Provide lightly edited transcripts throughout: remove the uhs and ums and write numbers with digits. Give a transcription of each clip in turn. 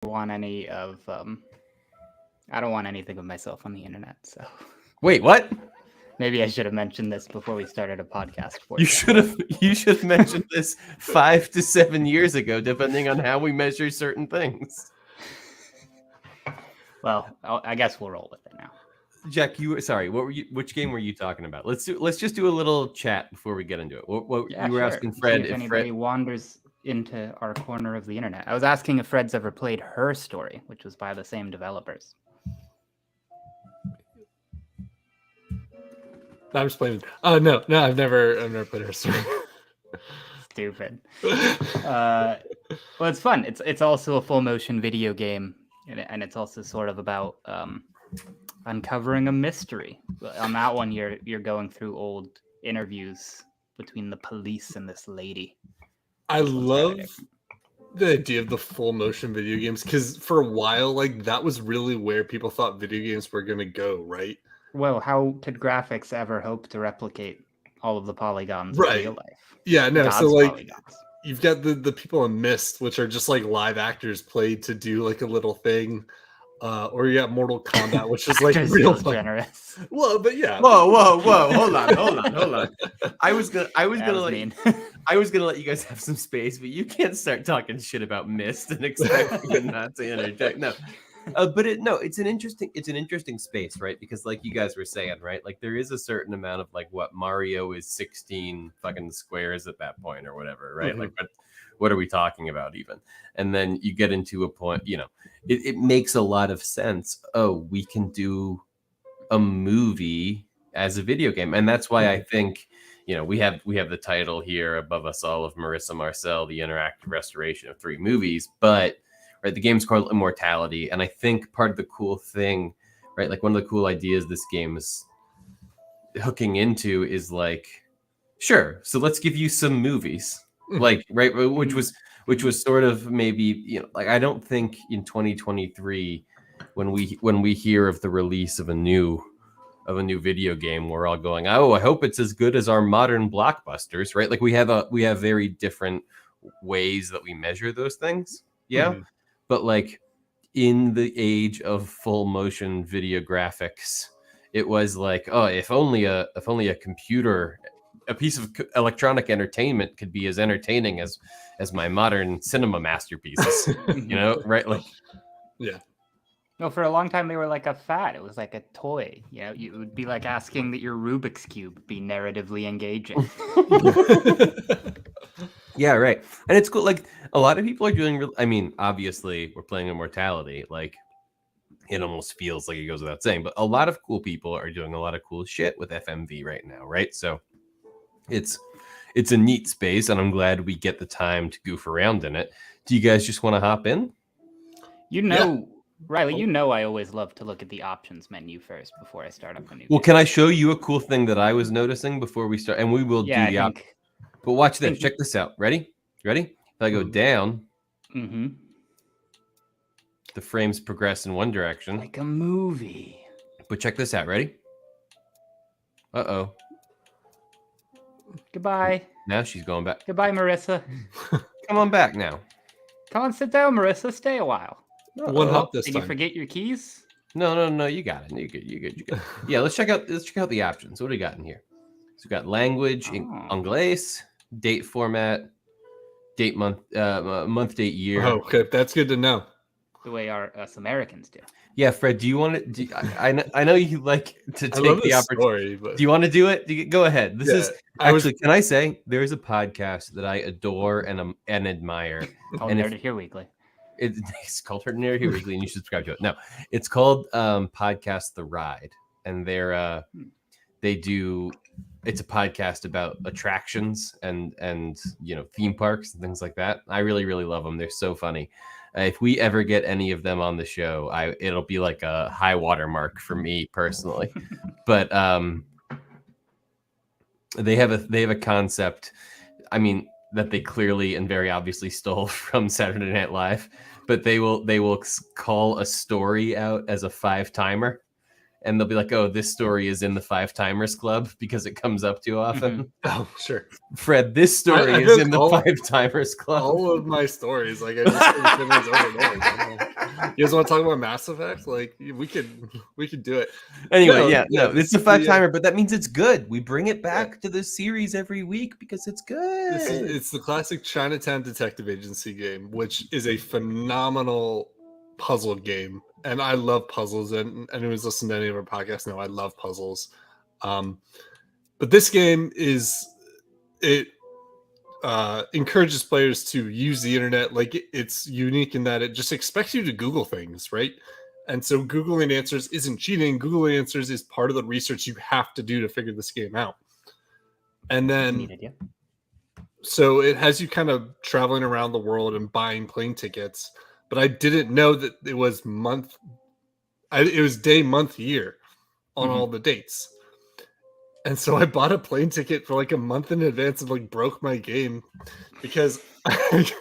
want any of I don't want anything of myself on the internet, so Wait, what? maybe I should have mentioned this before we started a podcast for You should have mentioned this 5 to 7 years ago, depending on how we measure certain things. Well, I guess we'll roll with it now. Jack, which game were you talking about? Let's just do a little chat before we get into it. What Yeah, you were sure. asking Fred if anybody wanders into our corner of the internet. I was asking if Fred's ever played Her Story, which was by the same developers. I'm just playing. Oh no, I've never played Her Story. Stupid. Well, it's fun. It's also a full motion video game, and it's also sort of about uncovering a mystery. On that one, you're going through old interviews between the police and this lady. I love the idea of the full motion video games, because for a while, like, that was really where people thought video games were going to go, right? Well, how could graphics ever hope to replicate all of the polygons in real life? Yeah, no. God's so like, polygons. You've got the people in Myst, which are just like live actors played to do like a little thing, or you got Mortal Kombat, which is like real generous. Well, but yeah. Whoa! Hold on. I was gonna let you guys have some space, but you can't start talking shit about Myst and expect me not to interject. No. It's an interesting space, right? Because like you guys were saying, right? Like there is a certain amount of like what Mario is 16 fucking squares at that point or whatever, right? Mm-hmm. Like what are we talking about even? And then you get into a point, it makes a lot of sense. Oh, we can do a movie as a video game. And that's why I think, we have the title here above us all of Marissa Marcel, the interactive restoration of 3 movies, but right, the game's called Immortality, and I think part of the cool thing, right, like one of the cool ideas this game is hooking into is like, sure, so let's give you some movies, like, right, which was sort of maybe, like I don't think in 2023 when we hear of the release of a new video game, we're all going, oh, I hope it's as good as our modern blockbusters, right? Like we have very different ways that we measure those things, yeah. Mm-hmm. But like in the age of full motion video graphics, it was like, oh, if only a computer, a piece of electronic entertainment could be as entertaining as my modern cinema masterpieces, right? Like, yeah. No, for a long time they were like a fad. It was like a toy. It would be like asking that your Rubik's Cube be narratively engaging. Yeah, right. And it's cool. Like a lot of people are doing. I mean, obviously, we're playing Immortality. Like it almost feels like it goes without saying, but a lot of cool people are doing a lot of cool shit with FMV right now, right? So it's a neat space, and I'm glad we get the time to goof around in it. Do you guys just want to hop in? Ryley, I always love to look at the options menu first before I start up a new Well, game. can I show you a cool thing that I was noticing before we start? And we will do the options. But watch this. Check this out. Ready? If I go down, the frames progress in one direction. Like a movie. But check this out. Ready? Uh-oh. Goodbye. Now she's going back. Goodbye, Marissa. Come on back now. Come on, sit down, Marissa. Stay a while. One hop this time. Did you forget your keys? No. You got it. You're good. Yeah, let's check out the options. What do we got in here? So we got language, Anglais, date format, date month, date year. Oh, okay, that's good to know. The way us Americans do. Yeah, Fred, do you want to? I know you like to take the opportunity. But... Do you want to do it? Go ahead. This is actually. Can I say there is a podcast that I adore and admire? Called Nerd Here Weekly. It's called Nerd Here Weekly, and you should subscribe to it. No, it's called Podcast The Ride, and they do. It's a podcast about attractions and theme parks and things like that. I really, really love them. They're so funny. If we ever get any of them on the show, it'll be like a high watermark for me personally. But they have a concept. I mean, that they clearly and very obviously stole from Saturday Night Live. But they will call a story out as a 5-timer. and they'll be like, "Oh, this story is in the 5 Timers Club because it comes up too often." Oh, sure. Fred, this story is in the 5 Timers Club. All of my stories, like I just over and over. You guys want to talk about Mass Effect? Like we could do it. Anyway, it's a 5-timer, but that means it's good. We bring it back to the series every week because it's good. It's the classic Chinatown Detective Agency game, which is a phenomenal puzzle game. And I love puzzles, and anyone's listening to any of our podcasts know I love puzzles. But this game encourages players to use the internet. Like it's unique in that it just expects you to Google things, right? And so Googling answers isn't cheating. Googling answers is part of the research you have to do to figure this game out. And then so it has you kind of traveling around the world and buying plane tickets. But I didn't know that it was day, month, year on all the dates. And so I bought a plane ticket for like a month in advance and like broke my game because I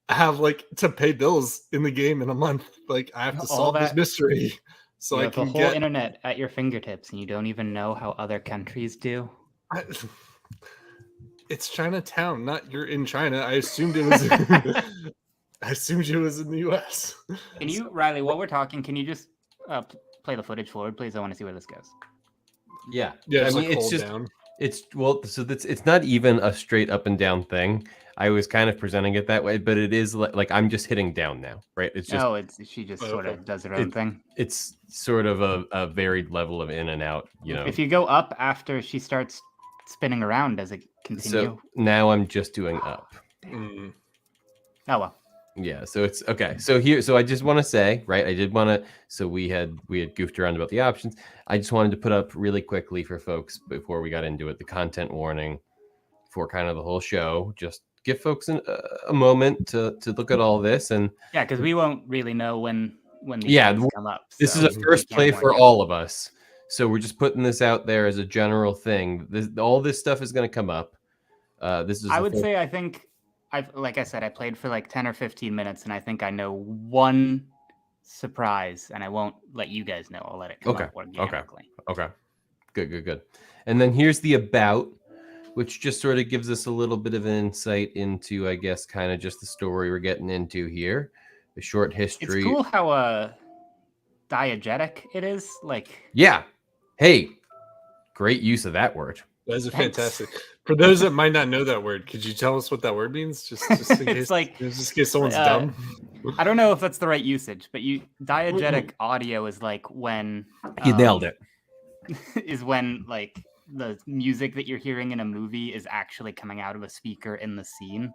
have like to pay bills in the game in a month. Like I have to solve this mystery. So you I have can the whole internet at your fingertips and you don't even know how other countries do. It's Chinatown, not you're in China. I assumed it was I assumed it was in the US. Can you, Ryley, while we're talking, can you just play the footage forward, please? I want to see where this goes. Yeah. I mean, it's just down. It's not even a straight up and down thing. I was kind of presenting it that way, but it is like I'm just hitting down now, right? It's just she just sort of does her own thing. It's sort of a varied level of in and out, you know. If you go up after she starts spinning around, does it continue? So now I'm just doing up. Oh well. Yeah, so it's okay. So I just want to say, right? I did want to. So we had goofed around about the options. I just wanted to put up really quickly for folks before we got into it the content warning for kind of the whole show. Just give folks a moment to look at all this and because we won't really know when these things come up. This is a first play for all of us. So we're just putting this out there as a general thing. All this stuff is going to come up. This is. I think. Like I said, I played for like 10 or 15 minutes, and I think I know one surprise, and I won't let you guys know. I'll let it come up organically. Okay. Good. And then here's the about, which just sort of gives us a little bit of an insight into, I guess, kind of just the story we're getting into here. The short history. It's cool how diegetic it is. Like, yeah. Hey, great use of that word. That's fantastic. For those that might not know that word, could you tell us what that word means? Just in case, just in case someone's dumb. I don't know if that's the right usage, but diegetic audio is like when you nailed it. Is when like the music that you're hearing in a movie is actually coming out of a speaker in the scene.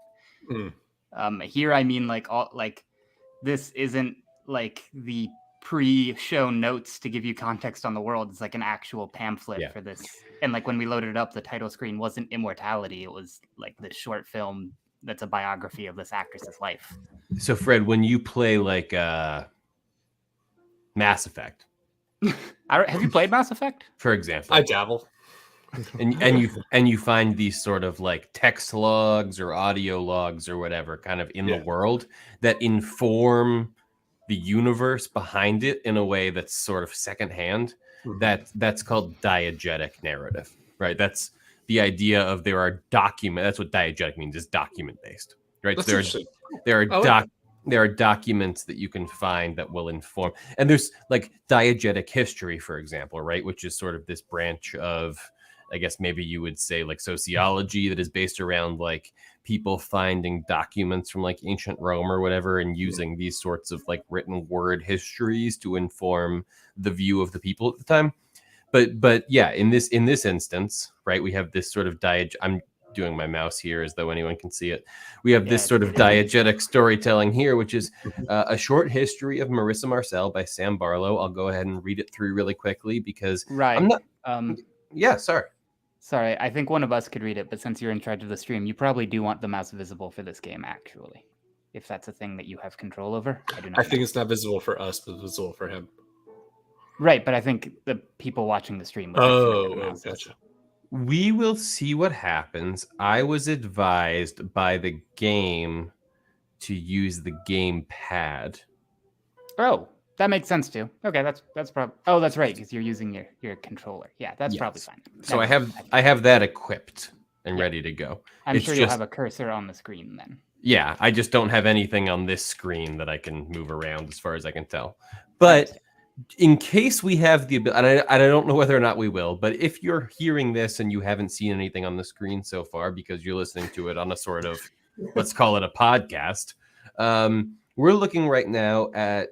Here, I mean, this isn't like the pre-show notes to give you context on the world. It's like an actual pamphlet for this. And like when we loaded it up, the title screen wasn't Immortality. It was like this short film that's a biography of this actress's life. So Fred, when you play like Mass Effect, have you played Mass Effect? For example, I dabble. and you find these sort of like text logs or audio logs or whatever kind of in the world that inform the universe behind it in a way that's sort of secondhand. That's called diegetic narrative, right? That's the idea of there are that's what diegetic means, is document based, right? So there are documents that you can find that will inform, and there's like diegetic history, for example, right? Which is sort of this branch of, I guess maybe you would say like sociology that is based around like people finding documents from like ancient Rome or whatever and using these sorts of like written word histories to inform the view of the people at the time. But yeah, in this instance, right, we have this sort of I'm doing my mouse here as though anyone can see it. We have this sort of diegetic storytelling here, which is a short history of Marissa Marcel by Sam Barlow. I'll go ahead and read it through really quickly because I'm not. Sorry, I think one of us could read it, but since you're in charge of the stream, you probably do want the mouse visible for this game, actually. If that's a thing that you have control over. I think it's not visible for us, but visible for him. Right, but I think the people watching the stream would gotcha. We will see what happens. I was advised by the game to use the gamepad. Oh. That makes sense too. Okay, that's probably. Oh, that's right, because you're using your controller. Yeah, that's probably fine. So I have that equipped and ready to go. I'm sure you'll have a cursor on the screen then. Yeah, I just don't have anything on this screen that I can move around as far as I can tell. But in case we have the ability, and I don't know whether or not we will, but if you're hearing this and you haven't seen anything on the screen so far because you're listening to it on a sort of, let's call it a podcast, we're looking right now at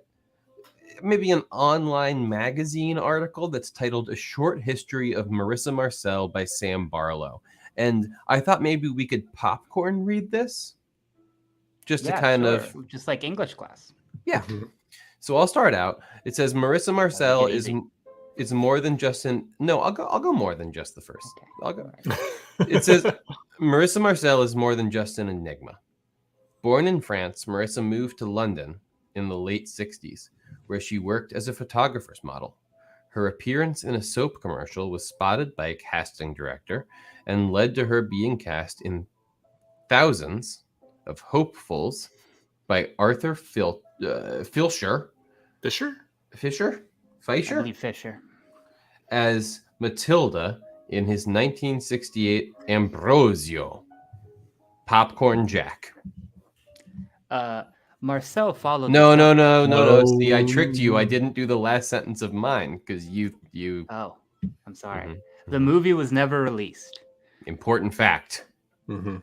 maybe an online magazine article that's titled A Short History of Marissa Marcel by Sam Barlow. And I thought maybe we could popcorn read this just to kind of... Just like English class. Yeah. So I'll start out. It says Marissa Marcel is more than just an... No, I'll go more than just the first. Okay. I'll go. It says Marissa Marcel is more than just an enigma. Born in France, Marissa moved to London in the late 60s, where she worked as a photographer's model. Her appearance in a soap commercial was spotted by a casting director and led to her being cast in thousands of hopefuls by Arthur Fisher as Matilda in his 1968 Ambrosio. Popcorn Jack. Marcel followed. No. See, I tricked you. I didn't do the last sentence of mine because you. Oh, I'm sorry. Mm-hmm. The movie was never released. Important fact. Mm-hmm.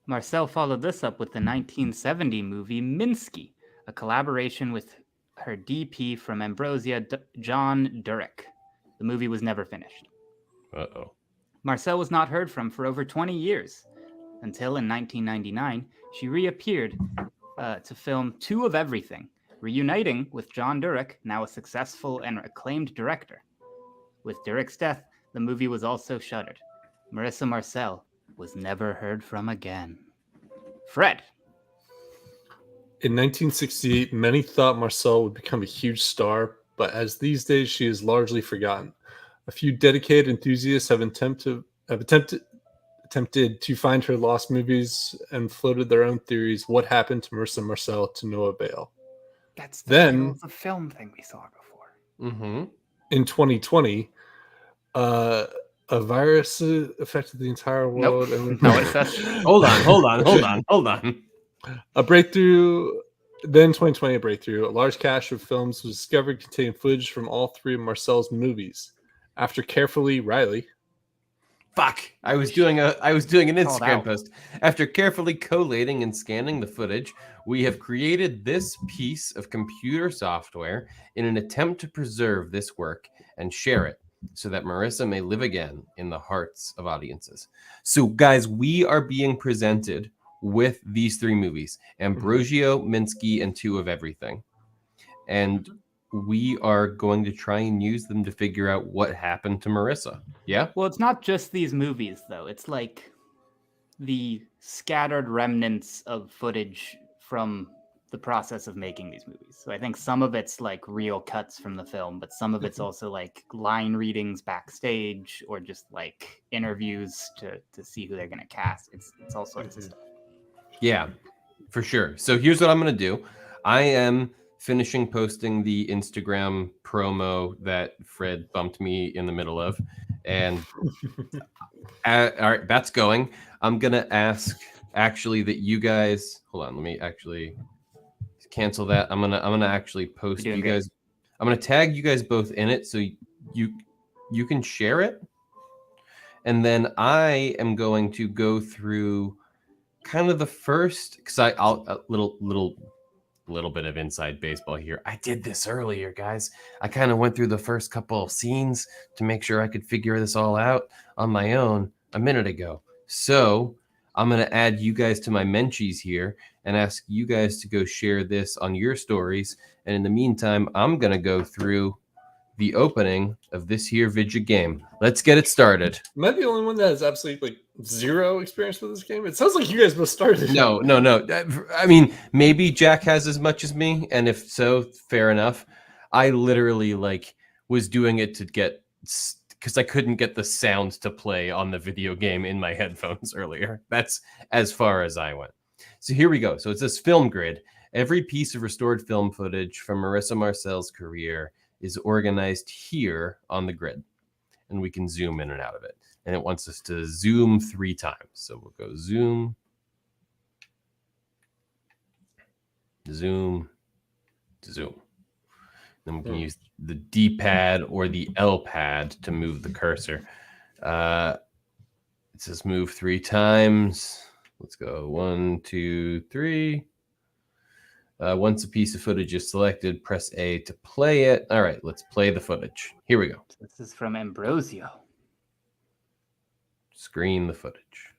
Marcel followed this up with the 1970 movie Minsky, a collaboration with her DP from Ambrosia, John Durek. The movie was never finished. Uh-oh. Marcel was not heard from for over 20 years, until in 1999, she reappeared to film Two of Everything, reuniting with John Durek, now a successful and acclaimed director. With Durek's death, the movie was also shuttered. Marissa Marcel was never heard from again. Fred. In 1968, many thought Marcel would become a huge star, but as these days, she is largely forgotten. A few dedicated enthusiasts have attempted to find her lost movies and floated their own theories. What happened to Marissa Marcel to no avail? That's the film thing we saw before. Mm-hmm. In 2020, a virus affected the entire world. Nope. No, it's just... Hold on. A breakthrough. Then 2020, a breakthrough. A large cache of films was discovered containing footage from all three of Marcel's movies. After carefully, Ryley. Fuck! I was doing an Instagram post. After carefully collating and scanning the footage, we have created this piece of computer software in an attempt to preserve this work and share it so that Marissa may live again in the hearts of audiences. So, guys, we are being presented with these three movies: Ambrosio, Minsky, and Two of Everything. And we are going to try and use them to figure out what happened to Marissa. Yeah? Well, it's not just these movies, though. It's like the scattered remnants of footage from the process of making these movies. So I think some of it's like real cuts from the film, but some of it's also like line readings backstage or just like interviews to see who they're going to cast. It's all sorts of stuff. Yeah, for sure. So here's what I'm going to do. I am finishing posting the Instagram promo that Fred bumped me in the middle of. And all right, that's going. I'm going to ask actually that you guys, hold on, let me actually cancel that. I'm going to actually post you guys. I'm going to tag you guys both in it so you can share it. And then I am going to go through kind of the first, because I'll a little bit of inside baseball here. I did this earlier, guys. I kind of went through the first couple of scenes to make sure I could figure this all out on my own a minute ago. So I'm going to add you guys to my menchies here and ask you guys to go share this on your stories. And in the meantime, I'm going to go through the opening of this here video game. Let's get it started. Am I the only one that has absolutely zero experience with this game? It sounds like you guys both started. No. I mean, maybe Jack has as much as me, and if so, fair enough. I literally was doing it to get, because I couldn't get the sound to play on the video game in my headphones earlier. That's as far as I went. So here we go. So it's this film grid, Every piece of restored film footage from Marissa Marcel's career is organized here on the grid, and we can zoom in and out of it. And it wants us to zoom 3 times. So we'll go zoom, zoom, zoom. Then we can use the D-pad or the L-pad to move the cursor. It says move 3 times. Let's go 1, 2, 3. Once a piece of footage is selected, press A to play it. All right, let's play the footage. Here we go. This is from Ambrosio. Screen the footage.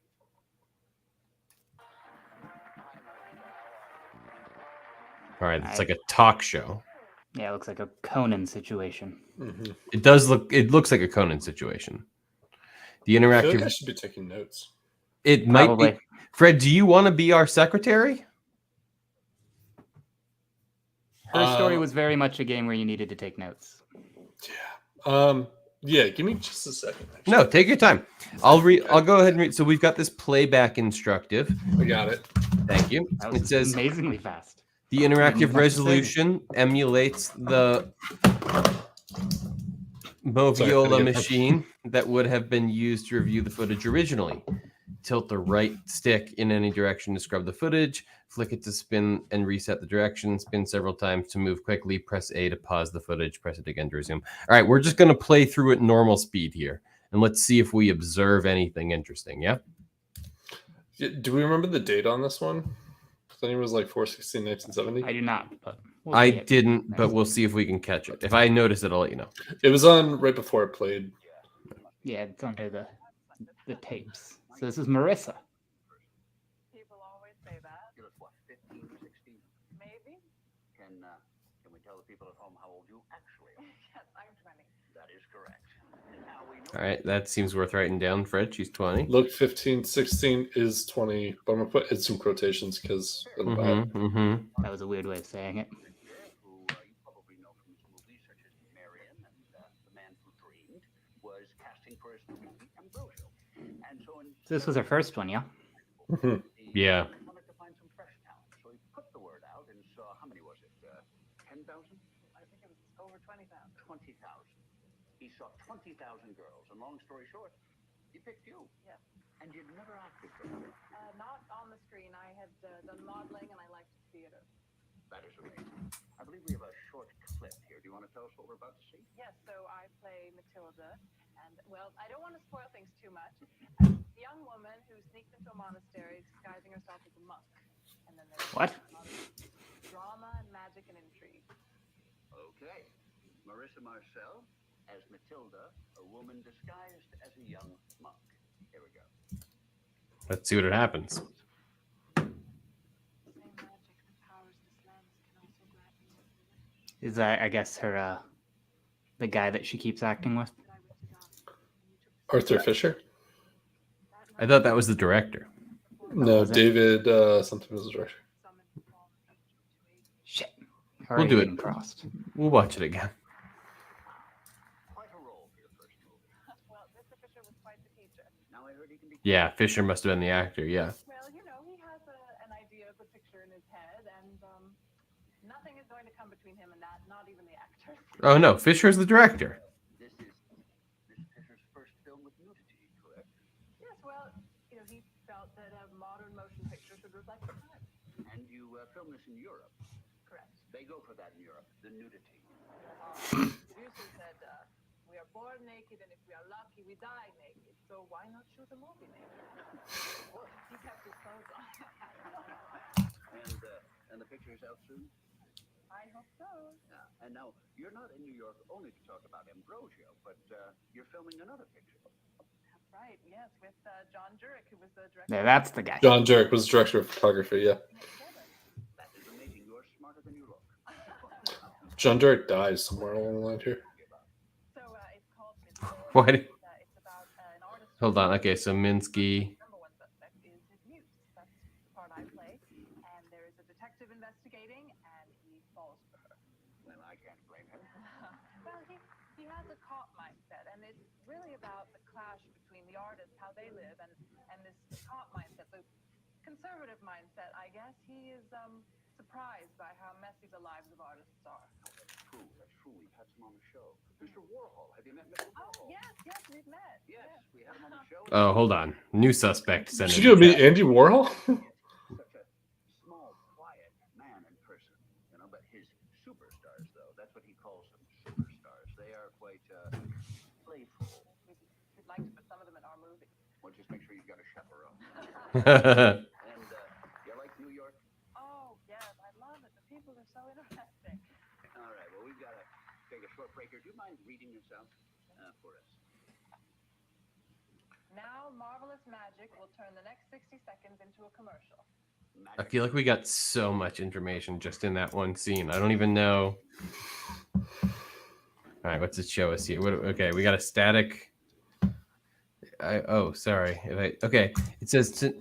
All right, it's like a talk show. Yeah, it looks like a Conan situation. Mm-hmm. It looks like a Conan situation. The interactive. I feel like I should be taking notes. It Probably. might be. Fred, do you want to be our secretary? Her story was very much a game where you needed to take notes. Yeah. Yeah, give me just a second. Actually. No, take your time. I'll go ahead and read. So we've got this playback instructive. I got it. Thank you. That was It says amazingly fast. the interactive resolution emulates the Moviola machine that would have been used to review the footage originally. Tilt the right stick in any direction to scrub the footage, flick it to spin and reset the direction, spin several times to move quickly, press A to pause the footage, press it again to resume. All right, we're just going to play through at normal speed here, and let's see if we observe anything interesting, yeah? Do we remember the date on this one? I think it was like 4/16/1970. I do not, but I didn't, but we'll see if we can catch it. If I notice it, I'll let you know. It was on right before it played. Yeah, it's under the tapes. So this is Marissa. People always say that. You're what, 15, 16? Maybe. Can we tell the people at home how old you actually are? Yes, I'm 20. That is correct. Now we know. All right, that seems worth writing down, Fred. She's 20. Look, 15, 16 is 20, but I'm going to put in some quotations because That was a weird way of saying it. Who you probably know from his movies such as Marion and The Man Who Dreamed, was casting for his movie Ambrosio. And so This was her first one, yeah? Yeah. he wanted to find some fresh talent. So he put the word out and saw, how many was it? 10,000? I think it was over 20,000. 20,000. He saw 20,000 girls, and long story short, he picked you. Yeah. And you'd never acted before. Not on the screen. I had done modeling and I liked theater. That is amazing. I believe we have a short clip here. Do you want to tell us what we're about to see? Yes, so I play Matilda. And, well, I don't want to spoil things too much. A young woman who sneaks into a monastery disguising herself as a monk. And then there's What? a lot of drama and magic and intrigue. Okay. Marissa Marcel as Matilda, a woman disguised as a young monk. Here we go. Let's see what it happens. The same magic that powers this land can also grant me what you wish. Is that, I guess, her, the guy that she keeps acting with? That I was young, and you took Arthur Fisher? I thought that was the director. No, was it? David something was the director. summoned the fallen angel to aid me. Shit. We'll do it. Getting crossed. We'll watch it again. Quite a role for your first movie. Well, Mr. Fisher was quite the teacher. Now I heard he can be. Yeah, Fisher must have been the actor, yeah. Well, you know, he has an idea of the picture in his head, and nothing is going to come between him and that, not even the actor. Oh no, Fisher's the director. This is Fisher's first film with nudity, correct? Yes, well, you know, he felt that a modern motion picture should reflect the time. And you filmed this in Europe. Correct. They go for that in Europe, the nudity. The producer said, we are born naked, and if we are lucky, we die naked. So why not shoot a movie naked? Well, he kept his clothes on. And the picture's out soon? I hope so. Yeah. And now, you're not in New York only to talk about Ambrosio, but you're filming another picture. That's right, yes, with John Jurek, who was the director. Yeah, that's the guy. John Jurek was director of photography, yeah. That is amazing. You're smarter than you look. John Jurek dies somewhere along the line here. So it's called Minsky. Why did- It's about an artist. Hold on. Okay, so Minsky. Number one suspect is his muse. That's the part I play. And there is a detective investigating, and he falls for her. Well, I can't blame him. Well, he has a cop mindset, and it's really about the clash between the artists, how they live, and this cop mindset, the conservative mindset, I guess. He is surprised by how messy the lives of artists are. That's true. That's true. We've had some on the show. Mr. Warhol. Have you met Mr. Warhol? Oh, yes, we've met. Yes, we had him on the show. Oh, hold on. New suspect. Send Should in you the meet chat. Andy Warhol? Such a small, quiet man in person, but his superstars, though, that's what he calls them, superstars. They are quite playful. We'd like to put some of them in our movie. Well, just make sure you've got a chaperone. And you like New York? Oh, yes, I love it. The people are so interesting. All right, well, we've got to take a short break here. Do you mind reading this out for us? Now, marvelous magic will turn the next 60 seconds into a commercial. I feel like we got so much information just in that one scene. I don't even know. All right, what's it show us here? Okay, we got a static. Sorry. Okay, it says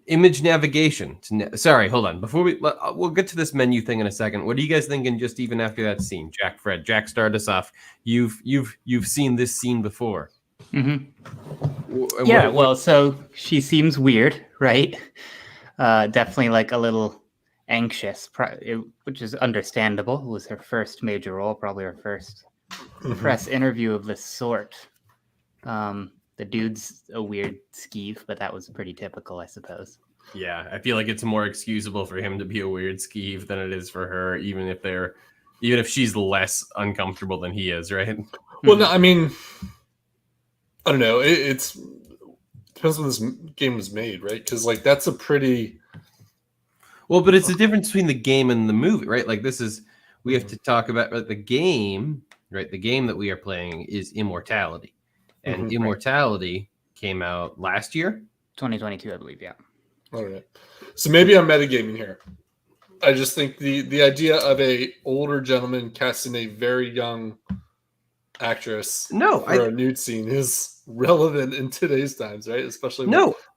image navigation. Sorry, hold on. Before we'll get to this menu thing in a second. What are you guys thinking? Just even after that scene, Jack, start us off. You've seen this scene before. Mm-hmm. Yeah, well, so she seems weird, right? Definitely like a little anxious, which is understandable. It was her first major role, probably her first press interview of this sort. The dude's a weird skeeve, but that was pretty typical, I suppose. Yeah, I feel like it's more excusable for him to be a weird skeeve than it is for her, even if she's less uncomfortable than he is, right? Well, no, I mean, I don't know. It depends when this game was made, right? Because like that's a pretty but it's the difference between the game and the movie, right? Like we have to talk about the game, right? The game that we are playing is Immortality, and Immortality came out last year, 2022, I believe. Yeah. All right. So maybe I'm metagaming here. I just think the idea of a older gentleman casting a very young actress for a nude scene is relevant in today's times, right? Especially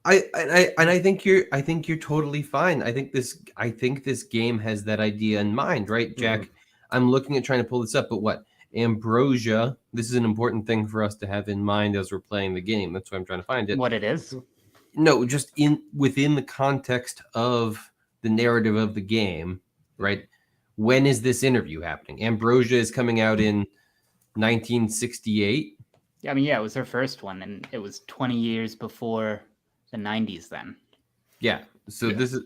I think you're totally fine. I think this game has that idea in mind, right, Jack? I'm looking at trying to pull this up, but what ambrosia? This is an important thing for us to have in mind as we're playing the game. That's why I'm trying to find it. What it is? No, just within the context of the narrative of the game, right? When is this interview happening? Ambrosia is coming out in 1968. Yeah, I mean, yeah, it was her first one, and it was 20 years before the 90s then. Yeah. So this is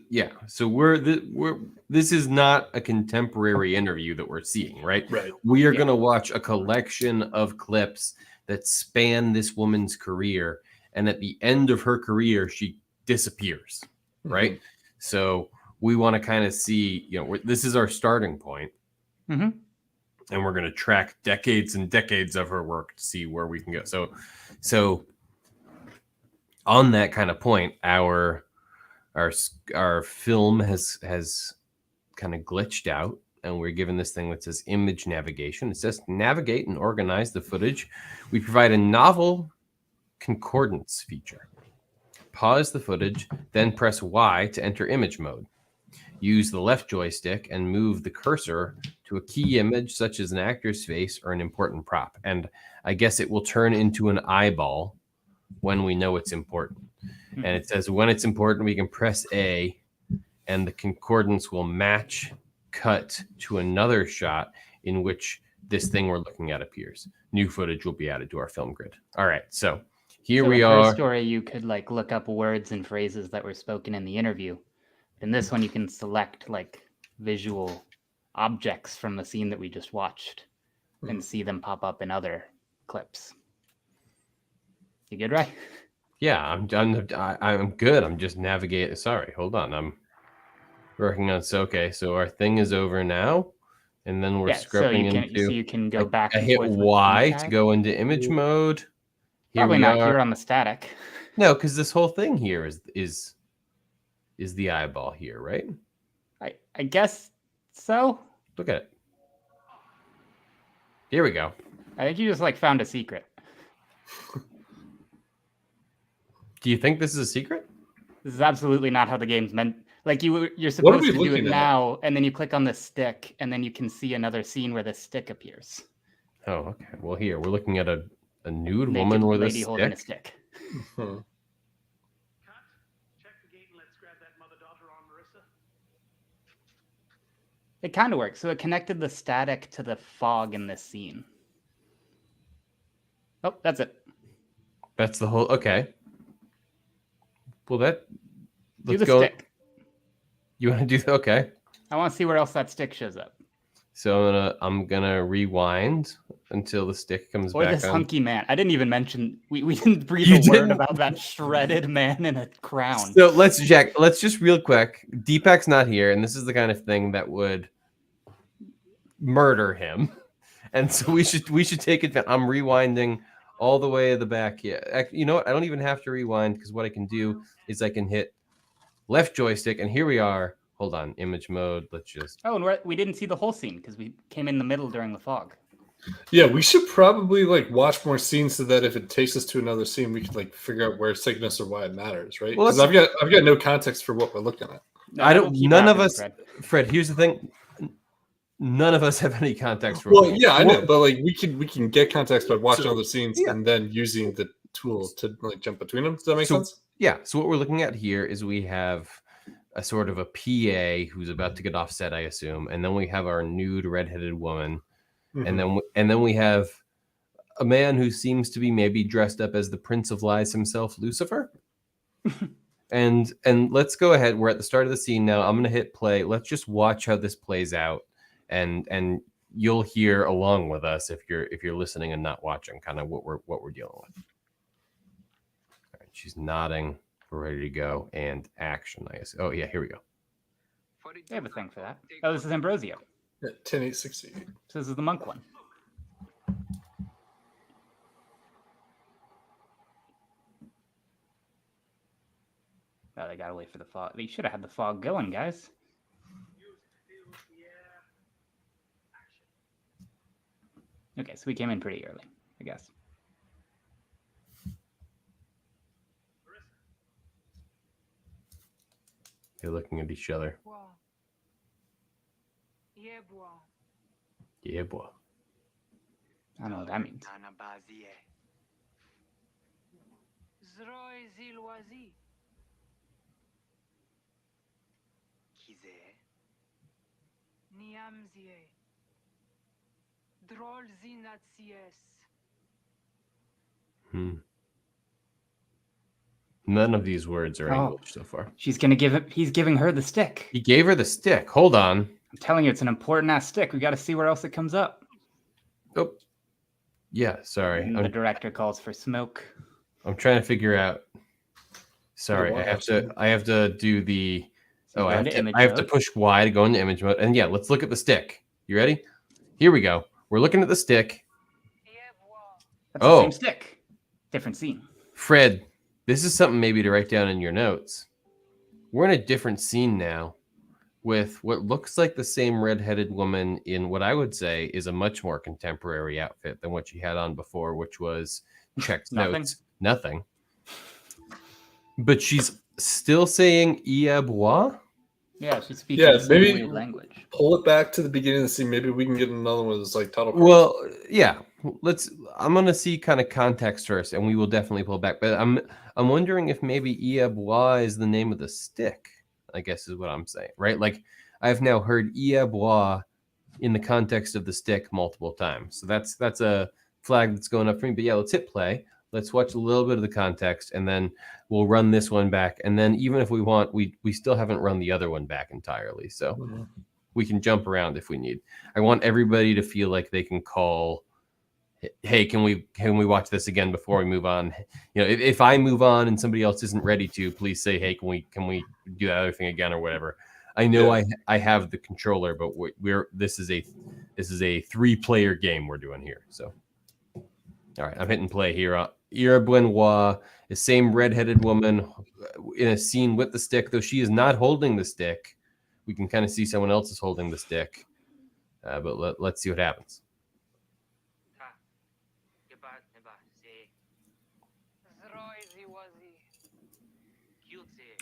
this is not a contemporary interview that we're seeing, right? Right. We are going to watch a collection of clips that span this woman's career, and at the end of her career, she disappears, right? So we want to kind of see, this is our starting point. And we're going to track decades and decades of her work to see where we can go. So on that kind of point, our film has kind of glitched out, and we're given this thing that says image navigation. It says navigate and organize the footage. We provide a novel concordance feature. Pause the footage, then press Y to enter image mode. Use the left joystick and move the cursor to a key image, such as an actor's face or an important prop. And I guess it will turn into an eyeball when we know it's important. And it says when it's important, we can press A, and the concordance will cut to another shot in which this thing we're looking at appears. New footage will be added to our film grid. All right, so here we are. In her story, you could look up words and phrases that were spoken in the interview. In this one, you can select visual objects from the scene that we just watched and see them pop up in other clips. You good, right? Yeah, I'm done. I'm good. I'm just navigating. Sorry, hold on. I'm working on. So our thing is over now, and then we're scrubbing into. So you can go back. I hit Y to go into image mode. Here Probably not here on the static. No, because this whole thing here is the eyeball here, right? I guess so. Look at it. Here we go. I think you just found a secret. Do you think this is a secret? This is absolutely not how the game's meant. You're supposed to do it now, and then you click on the stick, and then you can see another scene where the stick appears. Oh, okay. Well, here we're looking at a nude Naked woman with lady holding a stick. Check the gate and let's grab that mother-daughter on Marissa. It kind of works. So it connected the static to the fog in this scene. Oh, that's it. That's the whole. Okay. Well, Do let's the go. stick. You want to do okay? I want to see where else that stick shows up. So I'm gonna rewind until the stick comes Or back this on. hunky man. I didn't even mention. We didn't breathe You a word didn't. about that shredded man in a crown. So let's just real quick. Deepak's not here, and this is the kind of thing that would murder him. And so we should take advantage. I'm rewinding all the way to the back here. You know what? I don't even have to rewind because what I can do is I can hit left joystick, and here we are. Hold on, image mode. Let's just. Oh, and we didn't see the whole scene because we came in the middle during the fog. Yeah, we should probably like watch more scenes so that if it takes us to another scene, we can like figure out where it's taking us or why it matters, right? Well, Because I've got no context for what we're looking at. No, I that'll don't. keep None of happening, us, Fred. Here's the thing. None of us have any context for. Well, yeah, I know, but like we can get context by watching other scenes yeah. and then using the tool to like jump between them. Does that make sense? Yeah. So what we're looking at here is we have a sort of a PA who's about to get off set, I assume, and then we have our nude redheaded woman, and then we have a man who seems to be maybe dressed up as the Prince of Lies himself, Lucifer. and let's go ahead. We're at the start of the scene now. I'm going to hit play. Let's just watch how this plays out, and you'll hear along with us if you're listening and not watching, kind of what we're dealing with. All right, she's nodding. We're ready to go. And action, I guess. Oh, yeah, here we go. They have a thing for that. Oh, this is Ambrosio. Yeah, 10-8-60. So this is the monk one. Oh, they gotta wait for the fog. They should have had the fog going, guys. Okay, so we came in pretty early, I guess. They're looking at each other. Yeah, boy. I don't know what that means. None of these words are Oh. English so far. She's gonna give it. He's giving her the stick. He gave her the stick. Hold on. I'm telling you, it's an important ass stick. We got to see where else it comes up. Oh, yeah. Sorry. And the director calls for smoke. I'm trying to figure out. Sorry, I have to do the. So I have to push Y to go into image mode. And yeah, let's look at the stick. You ready? Here we go. We're looking at the stick. That's the same stick. Different scene. Fred, this is something maybe to write down in your notes. We're in a different scene now with what looks like the same redheaded woman in what I would say is a much more contemporary outfit than what she had on before, which was checked notes. Nothing. But she's still saying "Ia bois." Yeah, she's speaking the same maybe weird language. Pull it back to the beginning and see. Maybe we can get another one that's like title. Well, yeah. I'm gonna see kind of context first, and we will definitely pull back. But I'm wondering if maybe Ia bois is the name of the stick. I guess is what I'm saying, right? Like I've now heard Ia bois in the context of the stick multiple times, so that's a flag that's going up for me. But yeah, let's hit play. Let's watch a little bit of the context, and then we'll run this one back. And then even if we want, we still haven't run the other one back entirely, so we can jump around if we need. I want everybody to feel like they can call, hey, can we watch this again before we move on? You know, if I move on and somebody else isn't ready to, please say, hey, can we do that other thing again or whatever. I know I have the controller, but this is a 3-player game we're doing here. So, all right, I'm hitting play here. Ira Benoit, the same redheaded woman in a scene with the stick, though she is not holding the stick. We can kind of see someone else is holding the stick, but let's see what happens.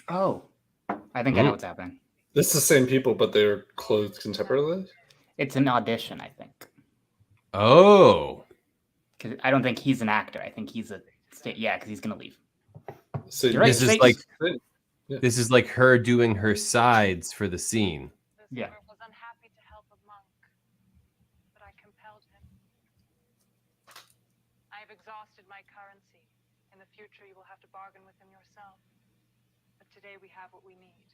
Oh, I think I know what's happening. This is the same people, but they're clothed contemporarily. It's an audition, I think. Oh, Because I don't think he's an actor. I think he's a state. Yeah, because he's gonna leave. So You're right, this is States. like Yeah. this is like her doing her sides for the scene. Yeah. Was unhappy to help I've exhausted my currency. In the future, you will have to bargain with them yourself. But today we have what we need.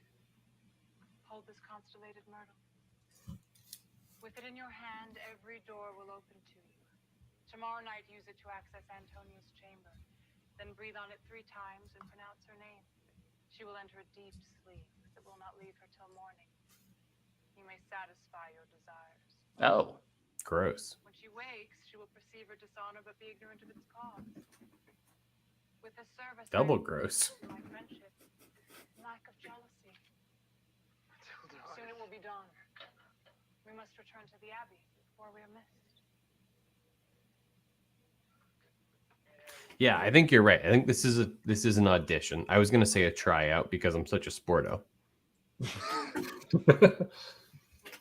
Hold this constellated myrtle. With it in your hand, every door will open to you. Tomorrow night, use it to access Antonia's chamber. Then breathe on it 3 times and pronounce her name. She will enter a deep sleep that will not leave her till morning. You may satisfy your desires. Oh. Gross. When she wakes, she will perceive her dishonor but be ignorant of its cause. With this service, Double gross. my friendship, lack of jealousy. Soon it will be dawn. We must return to the Abbey before we are missed. Yeah, I think you're right. I think this is an audition. I was gonna say a tryout because I'm such a sporto.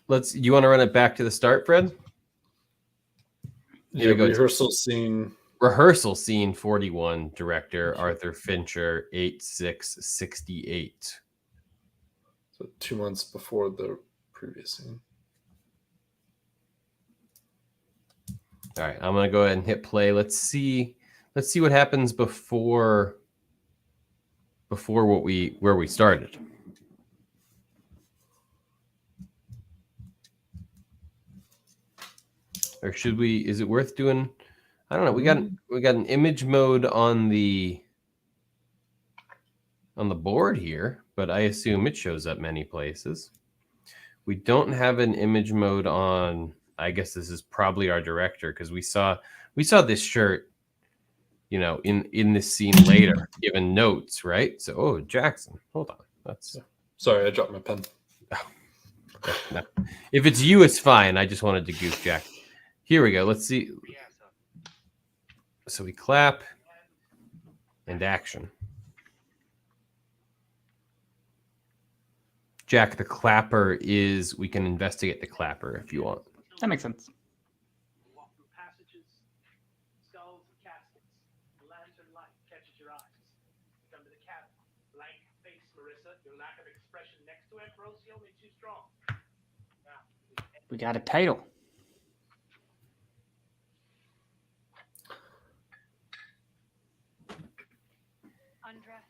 You want to run it back to the start, Fred? Yeah, rehearsal scene. Rehearsal scene 41, director Arthur Fincher, 8/6/68. So 2 months before the previous scene. All right, I'm gonna go ahead and hit play. Let's see what happens before where we started. Or should we? Is it worth doing? I don't know. We got an image mode on the board here, but I assume it shows up many places. We don't have an image mode on. I guess this is probably our director because we saw this shirt, in this scene later, given notes, right? So, oh, Jackson, hold on. That's sorry, I dropped my pen. No. If it's you, it's fine. I just wanted to goof Jack. Here we go. Let's see. So we clap and action. Jack, the clapper is. We can investigate the clapper if you want. That makes sense. Walk through passages, skulls and caskets. The lantern light catches your eyes. You come to the cabin. Blank face, Marissa. Your lack of expression next to Ambrosio makes you strong. Now, We got a title. Undress.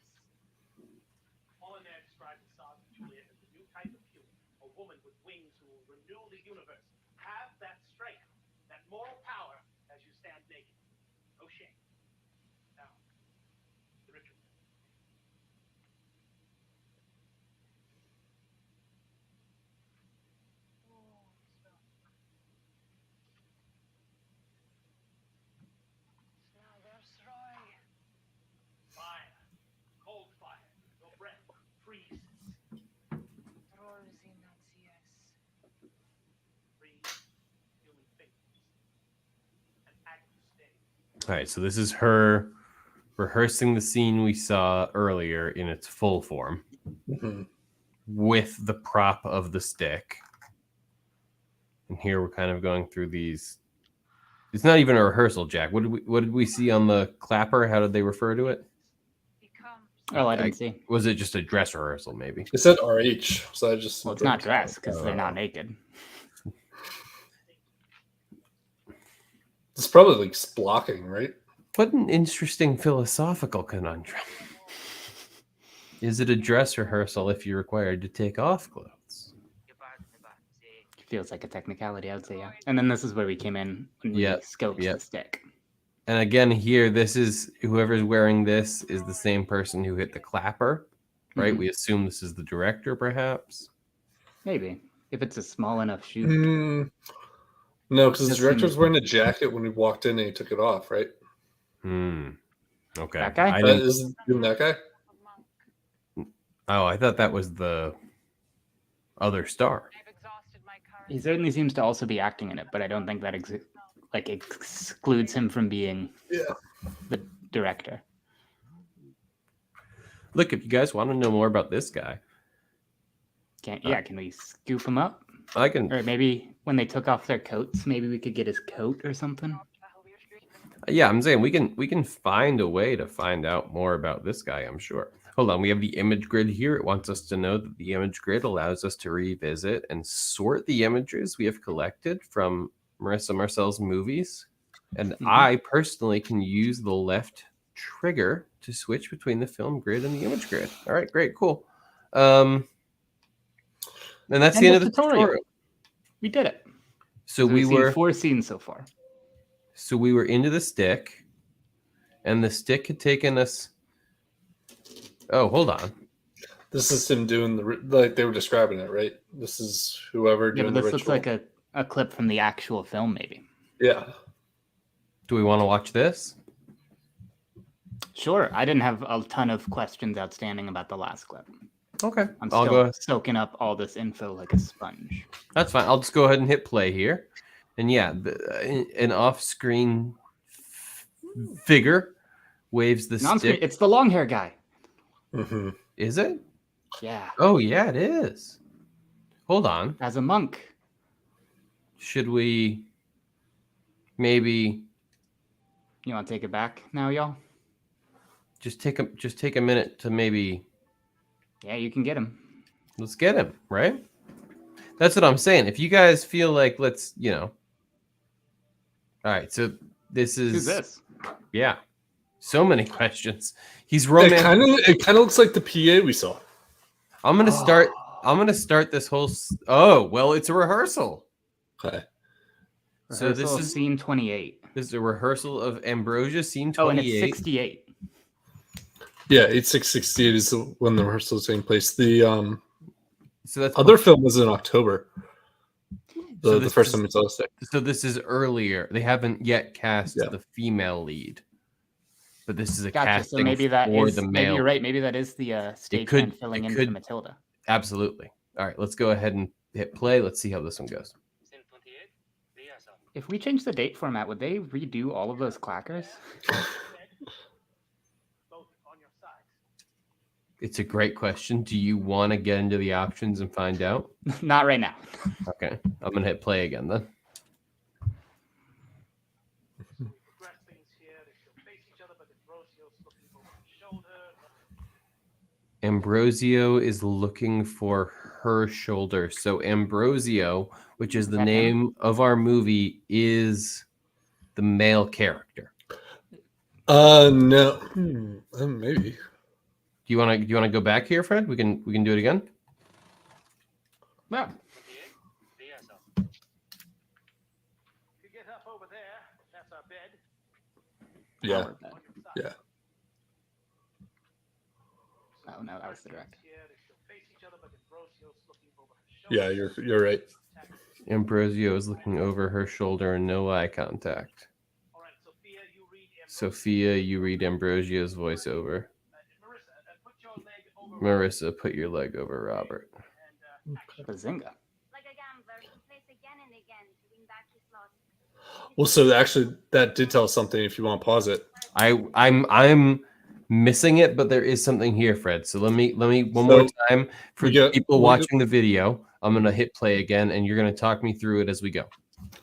Apollinaire describes the saga of Juliet as a new type of human, a woman with wings who will renew the universe. Have that strength, that moral power as you stand naked. No shame. Now, the ritual. Fire, cold fire, your breath freezes. Freeze, human fingers. An active state. All right, so this is her rehearsing the scene we saw earlier in its full form with the prop of the stick. And here we're kind of going through these. It's not even a rehearsal, Jack. What did we see on the clapper? How did they refer to it? Oh, I didn't see. Was it just a dress rehearsal, maybe? It said RH, so I just. Well, it's not dress because they're not naked. It's probably like blocking, right? What an interesting philosophical conundrum. Is it a dress rehearsal if you're required to take off clothes? Feels like a technicality, I would say, yeah. And then this is where we came in and we scoped the stick. And again, here, this is whoever's wearing this is the same person who hit the clapper, right? Mhm. We assume this is the director, perhaps. Maybe if it's a small enough shoot. No, because the Just director was wearing a jacket when we walked in and he took it off, right? Okay. That guy? Isn't that guy? I thought that was the other star. He certainly seems to also be acting in it, but I don't think that excludes him from being the director. Look, if you guys want to know more about this guy, Can we scoop him up? I can. Or maybe when they took off their coats, maybe we could get his coat or something. Yeah, I'm saying we can find a way to find out more about this guy, I'm sure. Hold on, we have the image grid here. It wants us to know that the image grid allows us to revisit and sort the images we have collected from Marissa Marcel's movies. And I personally can use the left trigger to switch between the film grid and the image grid. All right, great, cool. And that's the end of the tutorial. We did it. So we've we seen were 4 scenes so far. So we were into the stick, and the stick had taken us. Oh, hold on. This is him doing like they were describing it, right? This is whoever doing the ritual. This looks like a clip from the actual film, maybe. Yeah. Do we want to watch this? Sure. I didn't have a ton of questions outstanding about the last clip. Okay. I'm I'll still go. soaking up all this info like a sponge. That's fine. I'll just go ahead and hit play here. And yeah, an off-screen figure waves the stick. It's the long hair guy. Mm-hmm. Is it? Yeah. Oh, yeah, it is. Hold on. As a monk. Should we maybe... You want to take it back now, y'all? Just take a minute to maybe... Yeah, you can get him. Let's get him, right? That's what I'm saying. If you guys feel like, let's, All right, so this is... Who's this? Yeah. So many questions. He's romantic. It kind of looks like the PA we saw. I'm gonna start this whole. Oh well, it's a rehearsal. Okay. So this is scene 28. This is a rehearsal of Ambrosia scene 28. Oh, and it's 68. Yeah, 8668 is when the rehearsal is taking place. The so that's other film was in October. The first time it's stick. So this is earlier. They haven't yet cast the female lead. But this is a Gotcha. casting So maybe that for is, the male. maybe you're right. Maybe that is the stagehand filling in for Matilda. Absolutely. All right, let's go ahead and hit play. Let's see how this one goes. If we change the date format, would they redo all of those clackers? It's a great question. Do you want to get into the options and find out? Not right now. Okay, I'm going to hit play again then. Ambrosio is looking for her shoulder. So Ambrosio, which is the name of our movie, is the male character. No. Maybe. Do you want to go back here, Fred? We can do it again. Yeah. You get up over there. That's our bed. Yeah. Yeah. Oh no, that was the director. Yeah, you're right. Ambrosio is looking over her shoulder and no eye contact. Sophia, you read Ambrosio's voiceover. Marissa, put your leg over Robert. Bazinga. Well, so actually, that did tell us something. If you want to pause it, I'm missing it, but there is something here, Fred. So let me one more time for people watching the video. I'm gonna hit play again, and you're gonna talk me through it as we go.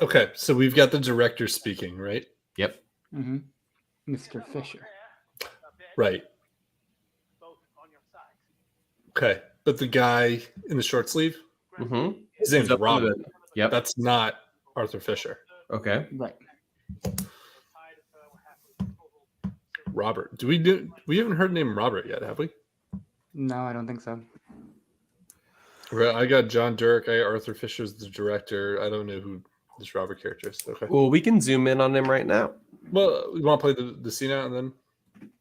Okay, so we've got the director speaking, right? Yep. Mm-hmm. Mr. Fisher. Right. Okay, but the guy in the short sleeve, his name's Robert. Yep, that's not Arthur Fisher. Okay, right. Robert. We haven't heard the name Robert yet, have we? No, I don't think so. I got John Dirk. I got Arthur Fisher's the director. I don't know who this Robert character is. Okay. Well, we can zoom in on him right now. Well, you want to play the scene out and then?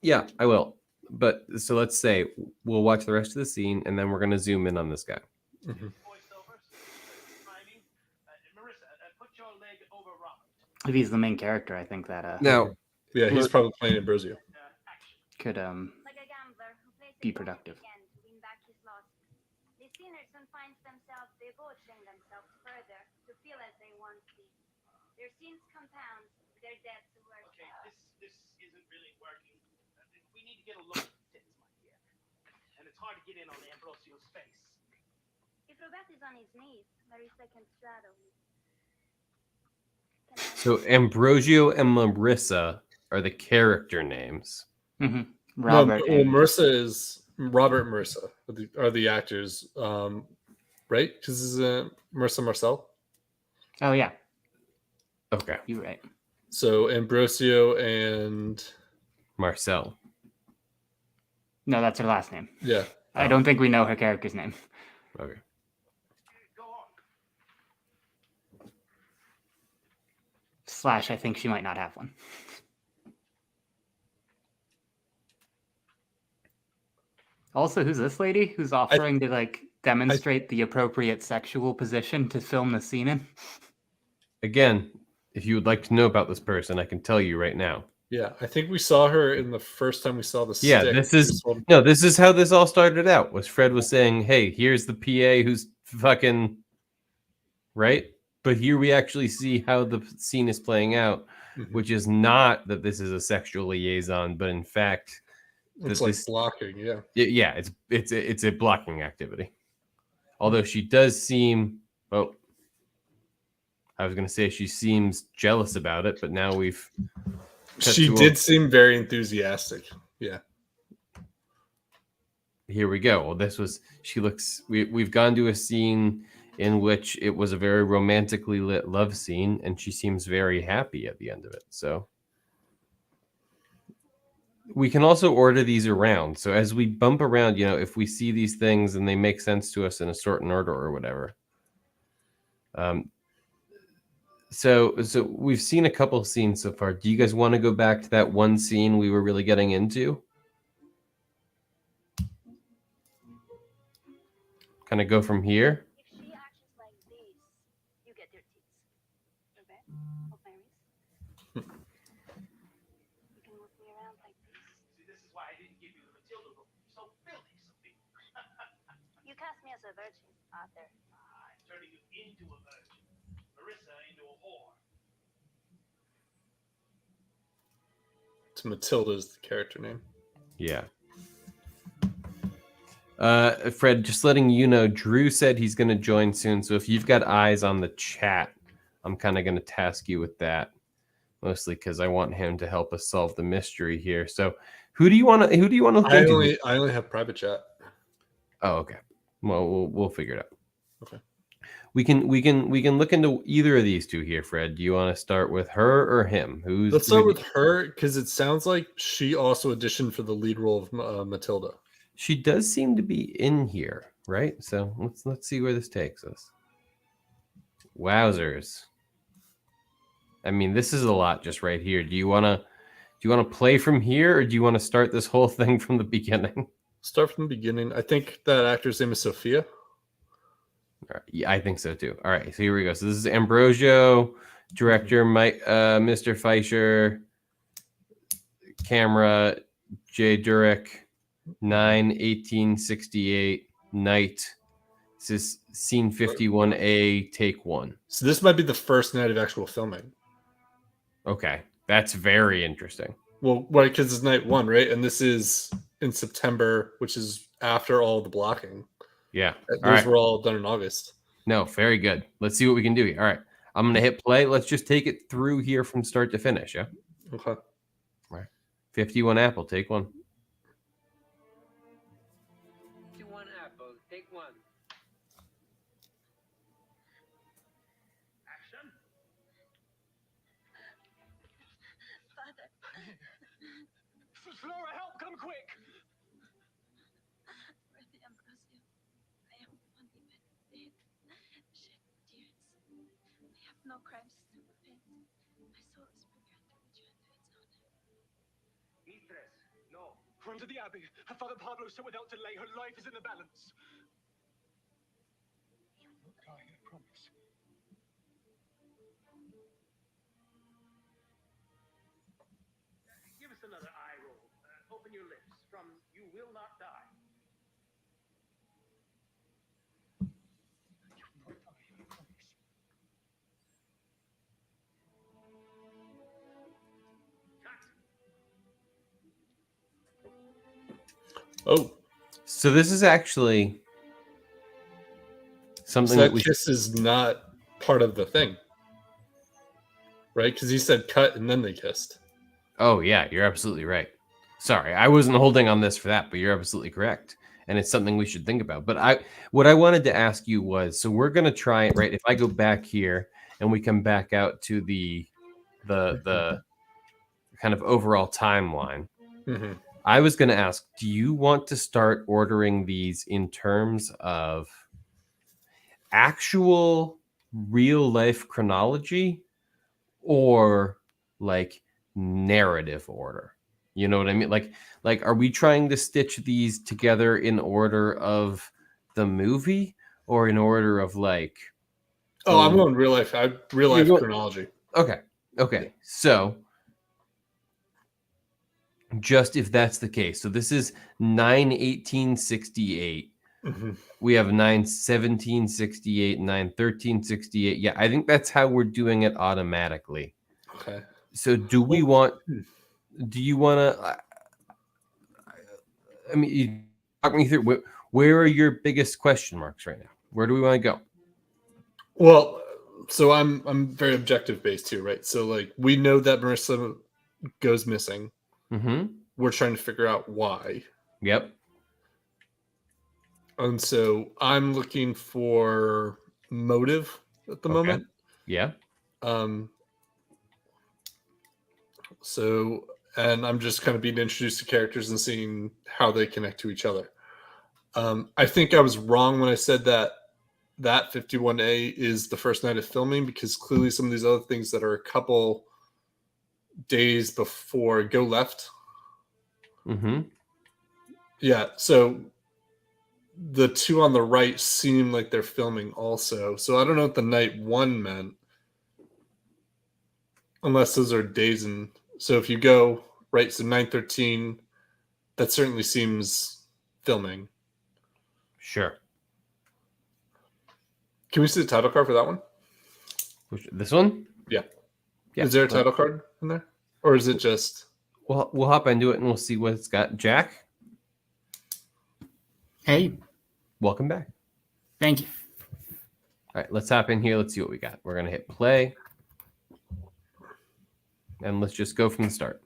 Yeah, I will. But so let's say we'll watch the rest of the scene and then we're going to zoom in on this guy. Mm-hmm. If he's the main character, I think that now, yeah, he's probably playing Ambrosio. Could be productive. Their sins compound, their debts work. Okay, this isn't really working. We need to get a look at this, my dear. And it's hard to get in on Ambrosio's face. If Robert is on his knees, Marissa can straddle me. So Ambrosio and Marissa are the character names. Mm-hmm. Robert. Marissa is Robert and Marissa are the actors, right? Because this is Marissa Marcel. Oh yeah. Okay. You're right. So Ambrosio and Marcel. No, that's her last name. yeah. I don't think we know her character's name. Okay. / I think she might not have one. Also, who's this lady who's offering to like demonstrate the appropriate sexual position to film the scene in? Again, if you would like to know about this person, I can tell you right now. Yeah, I think we saw her in the first time we saw the Yeah, stick. this is how this all started out. Was Fred was saying, "Hey, here's the PA who's fucking right," but here we actually see how the scene is playing out, which is not that this is a sexual liaison, but in fact, it's like blocking. Yeah, it's a blocking activity. Although she does seem, well, I was going to say she seems jealous about it, but now she did seem very enthusiastic. Yeah. Here we go. Well, we've gone to a scene in which it was a very romantically lit love scene, and she seems very happy at the end of it. So we can also order these around. So as we bump around, if we see these things and they make sense to us in a certain order or whatever. So we've seen a couple scenes so far. Do you guys want to go back to that one scene we were really getting into? Kind of go from here. If she actions like this, you get your teeth. Okay? You can move me around like this. See, this is why I didn't give you the Matilda role. So filthy, Sophie. You cast me as a virgin, Arthur. I'm turning you into a virgin. Marissa into a whore. So Matilda's the character name. Yeah. Fred, just letting you know, Drew said he's going to join soon. So if you've got eyes on the chat, I'm kind of going to task you with that, mostly because I want him to help us solve the mystery here. So who do you want to look into? I only have private chat. Oh, okay. Well, we'll figure it out. Okay. We can look into either of these two here, Fred. Do you want to start with her or him? Let's start with her because it sounds like she also auditioned for the lead role of Matilda. She does seem to be in here, right? So let's see where this takes us. Wowzers! I mean, this is a lot just right here. Do you want to play from here, or do you want to start this whole thing from the beginning? Start from the beginning. I think that actor's name is Sophia. All right. Yeah, I think so too. All right, so here we go. So this is Ambrosio, director Mr. Fleischer, camera J. Durek, 9/1868, night. This is scene 51A, take 1. So this might be the first night of actual filming. Okay, that's very interesting. Well, right, because it's night 1, right? And this is in September, which is after all the blocking. Yeah. Those were all done in August. No, very good. Let's see what we can do here. All right. I'm going to hit play. Let's just take it through here from start to finish. Yeah. Okay. All right. 51 Apple, take 1. 51 Apple, take 1. Action. Father. Flora, help! Come quick! Worthy Ambrosio, I am only but dead. Shed tears. I have no crimes to repent. My soul is prepared to return to its owner. Mistress, no. Run to the abbey. Her father Pablo said without delay her life is in the balance. You will die, I promise. Give us another eye roll. Open your lips. From "You will not die." You will not die, I promise. Cut. Oh. So this is actually something that kiss is not part of the thing. Right? Because he said cut and then they kissed. Oh, yeah, you're absolutely right. Sorry, I wasn't holding on this for that, but you're absolutely correct. And it's something we should think about. But what I wanted to ask you was, so we're going to try it, right? If I go back here and we come back out to the the kind of overall timeline. Mhm. I was going to ask, do you want to start ordering these in terms of actual real life chronology or like narrative order? You know what I mean? Like are we trying to stitch these together in order of the movie or in order of like Oh, I'm going real life. Real life chronology. Okay. So just if that's the case. So this is 9/18/68. Mhm. We have 9/17/68, 9/13/68. Yeah, I think that's how we're doing it automatically. Okay. So do you want to I mean, you talk me through where are your biggest question marks right now? Where do we want to go? Well, so I'm very objective based here, right? So like we know that Marissa goes missing. Mm-hmm. We're trying to figure out why. Yep. And so I'm looking for motive at the moment. Yeah. So, and I'm just kind of being introduced to characters and seeing how they connect to each other. I think I was wrong when I said that 51A is the first night of filming, because clearly some of these other things that are a couple days before go left. Mm-hmm. Yeah, so the two on the right seem like they're filming also. So I don't know what the night one meant, unless those are days. And so if you go right, so 9/13, that certainly seems filming. Sure. Can we see the title card for that one? This one? Yeah. Yeah. Is there a title card in there? Or is it just... We'll hop into it and we'll see what it's got. Jack? Hey, Welcome back. thank you. All right, let's hop in here. Let's see what we got. We're going to hit play. And let's just go from the start.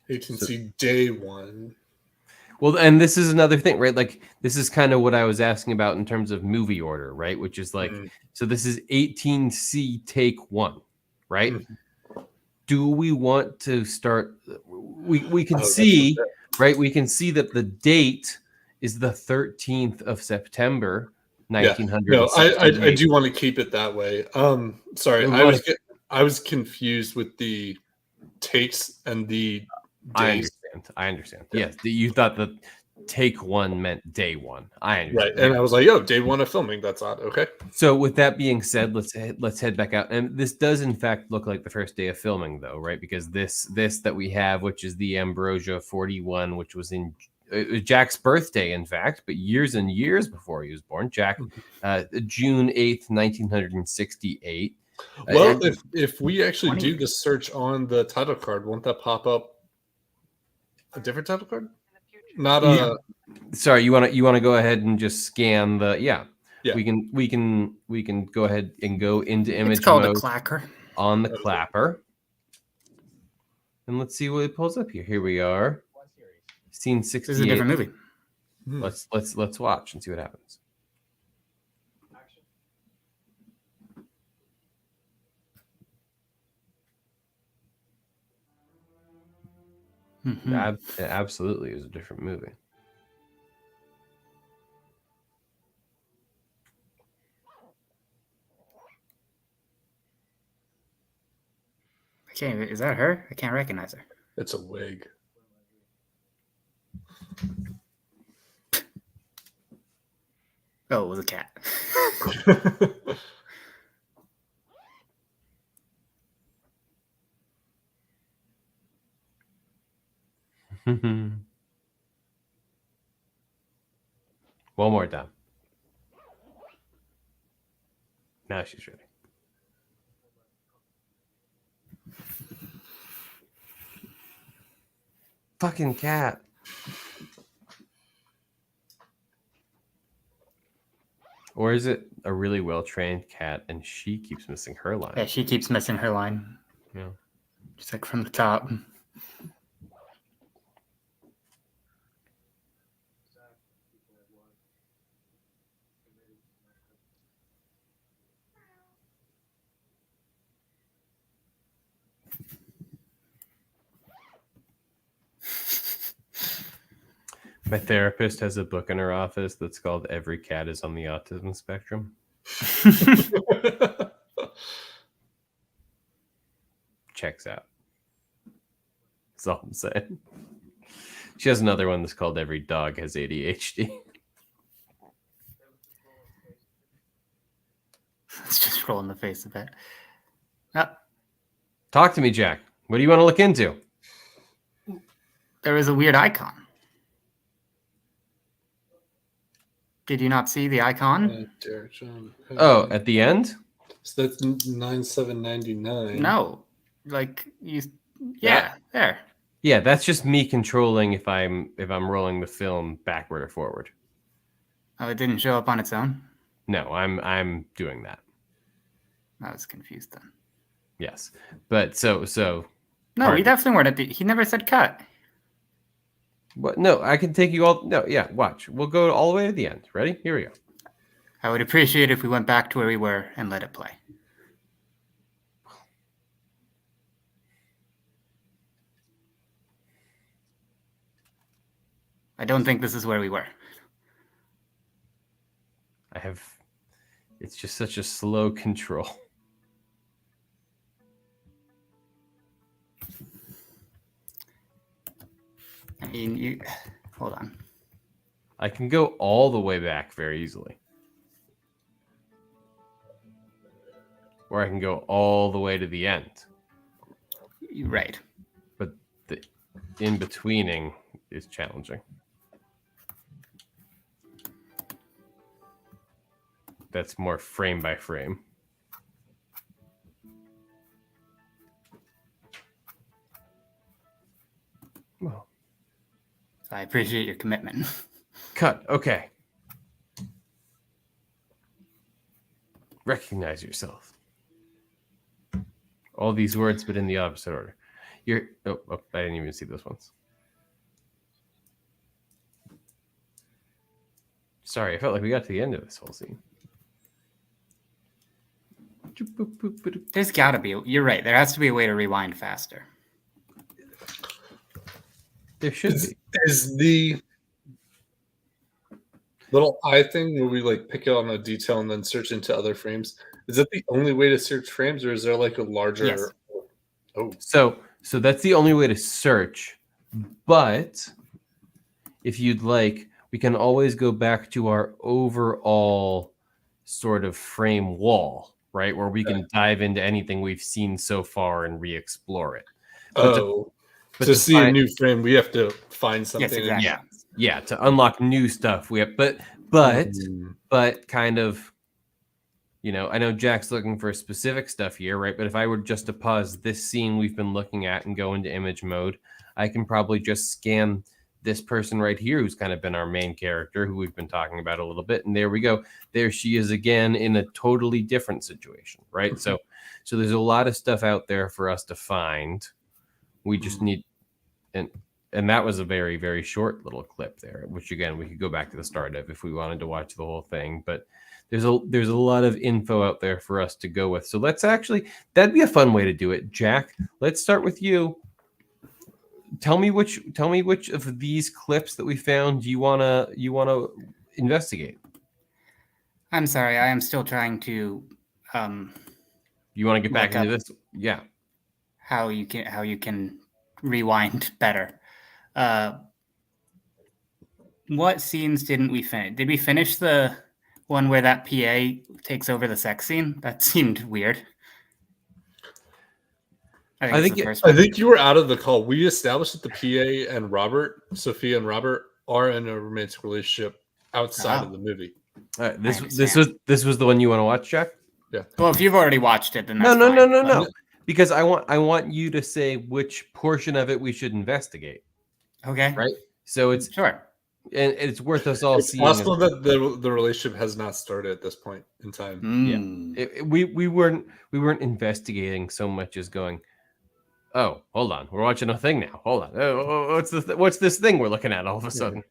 You can see day one. Well, and this is another thing, right? Like, this is kind of what I was asking about in terms of movie order, right? Which is like, so this is 18C take one, right? Do we want to start? We can see, right? We can see that the date is the 13th of September, 1900. No, I do want to keep it that way. Sorry, I was confused with the takes and the days. I understand. Yeah. Yes, you thought that take one meant day one. I understand. Right, and I was like, "Oh, day one of filming. That's odd." Okay. So with that being said, let's head back out. And this does in fact look like the first day of filming, though, right? Because this that we have, which is the Ambrosia 41, which was in Jack's birthday, in fact, but years and years before he was born. Jack, June 8th, 1968. Well, if we actually do the search on the title card, won't that pop up a different title card? Not a. Sorry, you want to go ahead and just scan the Yeah. We can go ahead and go into image It's called mode a clacker. on the clapper. And let's see what it pulls up here. Here we are. Scene 68. This is a different movie. Let's watch and see what happens. It absolutely is a different movie. Okay, is that her? I can't recognize her. It's a wig. Oh, it was a cat. One more time. Now she's ready. Fucking cat. Or is it a really well-trained cat and she keeps missing her line? Yeah, she keeps missing her line. Yeah. Just like from the top. My therapist has a book in her office that's called "Every Cat is on the Autism Spectrum." Checks out. That's all I'm saying. She has another one that's called "Every Dog Has ADHD." Let's just roll in the face of it. Oh, Talk to me, Jack. What do you want to look into? there is a weird icon. Did you not see the icon? Derek John. Oh, at the end? So that's 9799. No, like you. Yeah, there. Yeah, that's just me controlling if I'm rolling the film backward or forward. Oh, it didn't show up on its own. No, I'm doing that. I was confused then. Yes, but so No, we definitely weren't at the. He never said cut. What? No, I can take you all. No, yeah, watch. We'll go all the way to the end. Ready? Here we go. I would appreciate if we went back to where we were and let it play. I don't think this is where we were. It's just such a slow control. I mean, hold on. I can go all the way back very easily. Or I can go all the way to the end. Right. But the in-betweening is challenging. That's more frame by frame. Well, I appreciate your commitment. Cut. Okay. Recognize yourself. All these words, but in the opposite order. Oh, I didn't even see those ones. Sorry, I felt like we got to the end of this whole scene. There's got to be. You're right. There has to be a way to rewind faster. There should be. Is the little eye thing where we like pick it on a detail and then search into other frames? Is that the only way to search frames, or is there like a larger? Yes. Oh, so that's the only way to search. But if you'd like, we can always go back to our overall sort of frame wall, right, where we can dive into anything we've seen so far and re-explore it. But to see a new frame, we have to find something. Yes, exactly. Yeah, to unlock new stuff, we have. But kind of, you know, I know Jack's looking for specific stuff here, right? But if I were just to pause this scene we've been looking at and go into image mode, I can probably just scan this person right here who's kind of been our main character, who we've been talking about a little bit. And there we go. There she is again in a totally different situation, right? So there's a lot of stuff out there for us to find. We just need, and that was a very, very short little clip there, which again, we could go back to the start of if we wanted to watch the whole thing. But there's a lot of info out there for us to go with. So let's that'd be a fun way to do it. Jack, let's start with you. Tell me which of these clips that we found you wanna investigate. I'm sorry, I am still trying to. You want to get back into this? Yeah. How you can rewind better. What scenes didn't we finish? Did we finish the one where that PA takes over the sex scene? That seemed weird. I think you were out of the call. We established that the PA and Sophia and Robert are in a romantic relationship outside of the movie. This was the one you want to watch, Jack? Yeah. Well, if you've already watched it, then that's no. Because I want you to say which portion of it we should investigate. Okay. Right. So it's sure, and it's worth us all seeing. It's possible that the relationship has not started at this point in time. Yeah. We weren't investigating so much as going, oh, hold on, we're watching a thing now. Hold on, what's this thing we're looking at all of a sudden?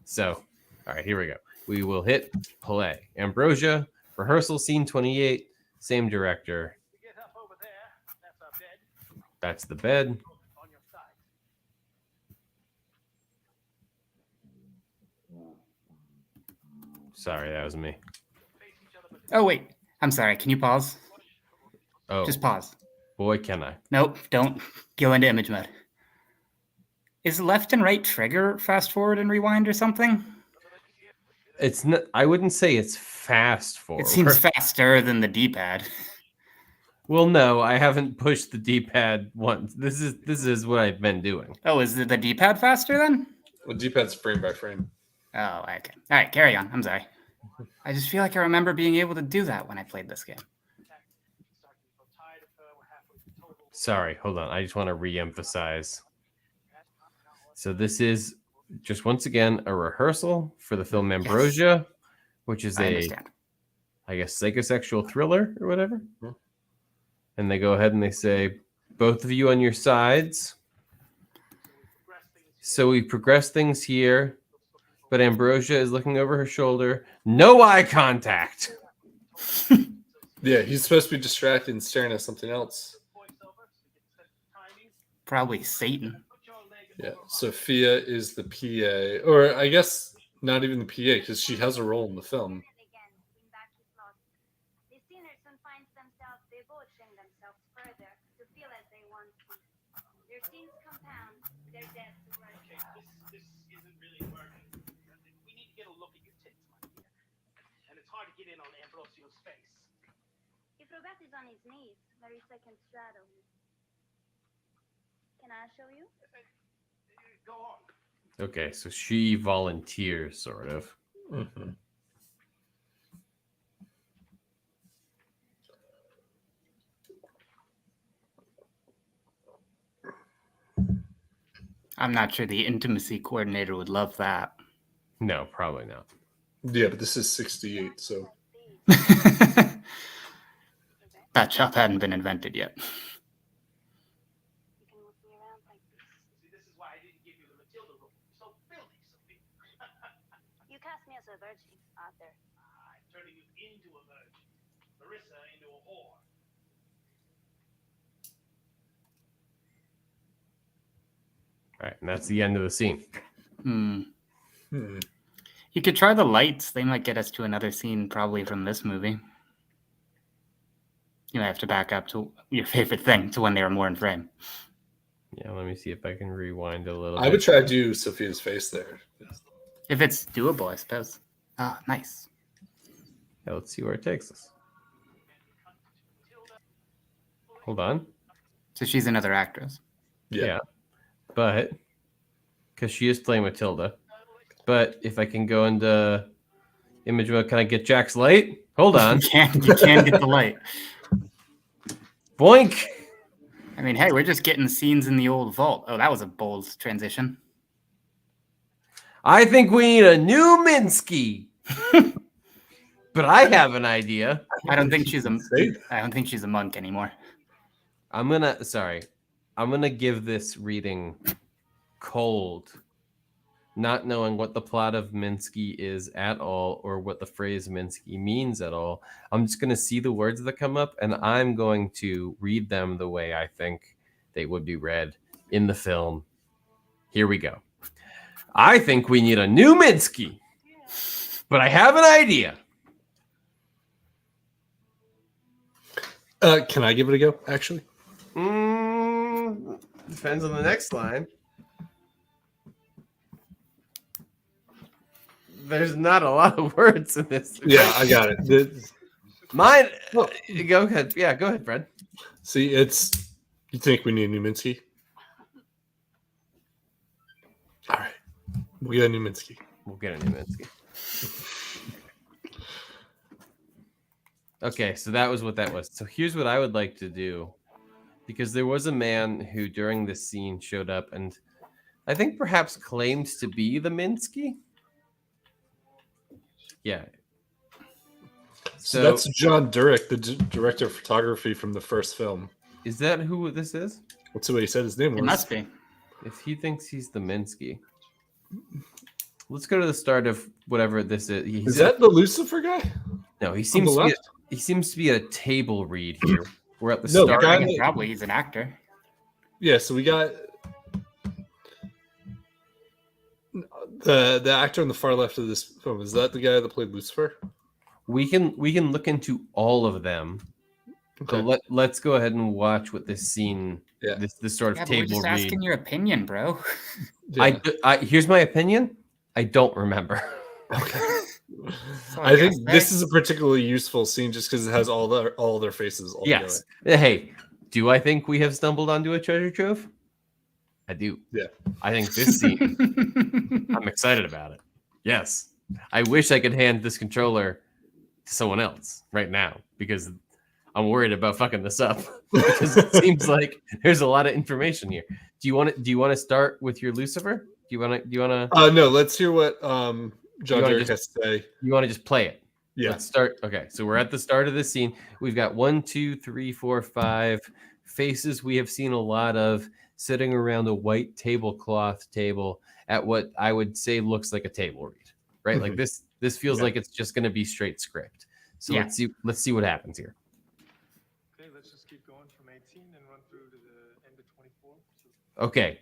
So, all right, here we go. We will hit play. Ambrosia, rehearsal scene 28, same director. Get up over there. That's our bed. That's the bed. On your side. Sorry, that was me. Oh, wait. I'm sorry. Can you pause? Oh, Just pause. boy, can I. Nope, don't go into image mode. Is left and right trigger fast forward and rewind or something? It's not. I wouldn't say it's fast forward. It seems faster than the D-pad. Well, no, I haven't pushed the D-pad once. This is what I've been doing. Oh, is the D-pad faster then? The D-pad's frame by frame. Oh, okay. All right, carry on. I'm sorry. I just feel like I remember being able to do that when I played this game. Sorry, hold on. I just want to re-emphasize. So this is just once again a rehearsal for the film Ambrosia, which is I guess, psychosexual thriller or whatever. Hmm. And they go ahead and they say, both of you on your sides. So we progress things here, but Ambrosia is looking over her shoulder. No eye contact. Yeah, he's supposed to be distracted and staring at something else. Probably Satan. Yeah, Sophia is the PA, or I guess not even the PA, because she has a role in the film. This isn't really working. We need to get a look at your tits, my dear. And it's hard to get in on Ambrosio's face. If Robert is on his knees, Marissa can straddle him. Can I show you? Go on. Okay, so she volunteers, sort of. Mm-hmm. I'm not sure the intimacy coordinator would love that. No, probably not. Yeah, but this is 68, so. That shop hadn't been invented yet. You can look me around like this. See, this is why I didn't give you the Matilda role. So filthy, Sophie. You cast me as a virgin, Arthur. I'm turning you into a virgin. Marissa into a whore. All right, and that's the end of the scene. You could try the lights. They might get us to another scene, probably from this movie. You might have to back up to your favorite thing, to when they were more in frame. Yeah, let me see if I can rewind a little I bit. would try to do Sophia's face there. If it's doable, I suppose. Ah, nice. Yeah, let's see where it takes us. Hold on. So she's another actress. Yeah. But, because she is playing Matilda. But if I can go into image mode, can I get Jack's light? Hold on. You can get the light. Boink! I mean, hey, we're just getting scenes in the old vault. Oh, that was a bold transition. I think we need a new Minsky. But I have an idea. I don't think she's a monk anymore. I'm gonna give this reading cold, not knowing what the plot of Minsky is at all or what the phrase Minsky means at all. I'm just gonna see the words that come up and I'm going to read them the way I think they would be read in the film. Here we go. I think we need a new Minsky, but I have an idea. Can I give it a go, actually? Depends on the next line. There's not a lot of words in this. Yeah, I got it. Mine. Go ahead. Yeah, go ahead, Fred. See, you think we need a new Minsky? All right. We got a new Minsky. We'll get a new Minsky. Okay, so that was what that was. So here's what I would like to do. Because there was a man who during this scene showed up and I think perhaps claimed to be the Minsky. Yeah. So that's John Durek, the director of photography from the first film. Is that who this is? What's the way he said his name was? It must be. If he thinks he's the Minsky. Let's go to the start of whatever this is. Is that the Lucifer guy? No, he seems to be at a table read here. We're at the No, start. Probably he's an actor. Yeah, so we got The actor on the far left of this film, is that the guy that played Lucifer? We can look into all of them. Okay. So let's go ahead and watch what this scene, this sort of Yeah, but we're table just read. asking your opinion, bro. Yeah. I here's my opinion. I don't remember. Okay. So I think guess this is a particularly useful scene just because it has all their faces all Yes. Hey, do I think we have stumbled onto a treasure trove? I do. Yeah. I think this scene, I'm excited about it. Yes. I wish I could hand this controller to someone else right now because I'm worried about fucking this up because it seems like there's a lot of information here. Do you want to start with your Lucifer? Do you want to No, let's hear what John Derek has to say. You want to just play it? Yeah. Let's start. Okay, so we're at the start of this scene. We've got 1, 2, 3, 4, 5 faces we have seen a lot of sitting around a white tablecloth table at what I would say looks like a table read, right? Like this feels like it's just going to be straight script. So let's see what happens here. Okay, let's just keep going from 18 and run through to the end of 24. Okay,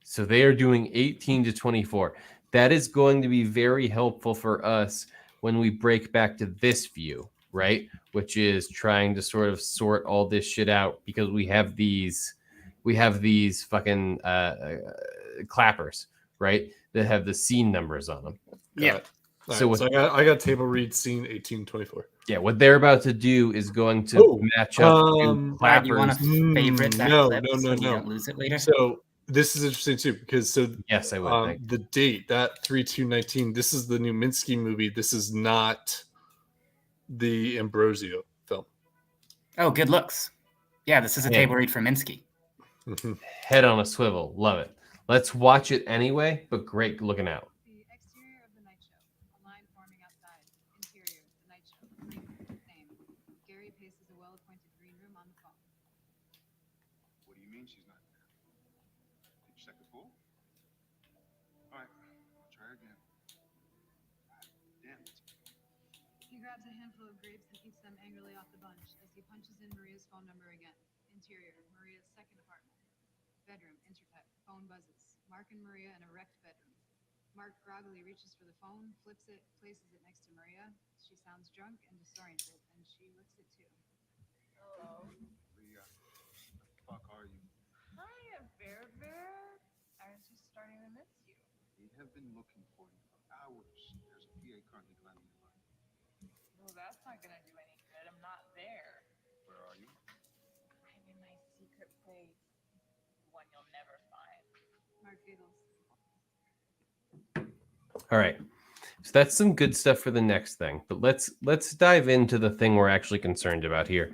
so they are doing 18 to 24. That is going to be very helpful for us when we break back to this view, right? Which is trying to sort of sort all this shit out because we have these fucking clappers, right? That have the scene numbers on them. Yeah. So I got table read scene 1824. Yeah, what they're about to do is going to match up to clappers. Do you want to favorite that clip so you don't lose it later? So this is interesting too because yes, I would think the date that 3/2/19. This is the new Minsky movie. This is not the Ambrosio film. Oh, good looks. Yeah, this is a table read for Minsky. Head on a swivel, love it. Let's watch it anyway. But great looking out. The exterior of the night show. A line forming outside. Interior, the night show. Name. Gary paces a well-appointed green room on the phone. What do you mean she's not there? Did you check the pool? All right, I'll try again. Damn it. He grabs a handful of grapes and eats them angrily off the bunch as he punches in Maria's phone number again. Interior, Maria's second apartment. Bedroom, intertype, phone buzzes. Mark and Maria in a wrecked bedroom. Mark groggily reaches for the phone, flips it, places it next to Maria. She sounds drunk and disoriented, and she licks it too. Hello. Leah, what the fuck are you? Hiya, Bear Bear. I was just starting to miss you. We have been looking for you for hours. There's a PA currently climbing the line. Well, that's not gonna do any good. I'm not there. Where are you? I'm in my secret place. The one you'll never find. Mark giggles. All right. So that's some good stuff for the next thing. But let's dive into the thing we're actually concerned about here.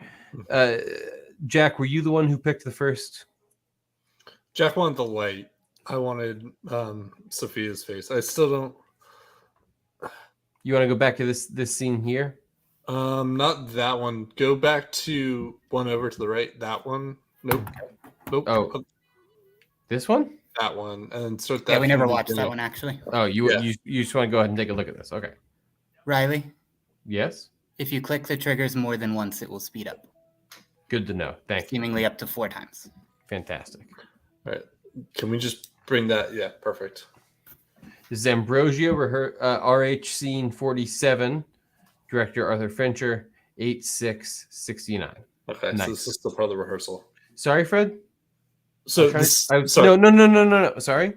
Jack, were you the one who picked the first? Jack wanted the light. I wanted Sophia's face. I still don't. You want to go back to this scene here? Not that one. Go back to one over to the right. That one. Nope. Oh, this one? That one. And start that. Yeah, we never watched that one actually. Oh, you just want to go ahead and take a look at this. Okay. Ryley? Yes? If you click the triggers more than once, it will speed up. Good to know. Thank you. Seemingly up to 4 times. Fantastic. All right. Can we just bring that? Yeah, perfect. This is Ambrosio, RH scene 47, director Arthur Fincher, 8/6/69. Okay, nice. So this is still part of the rehearsal. Sorry, Fred? So sorry. No. Sorry.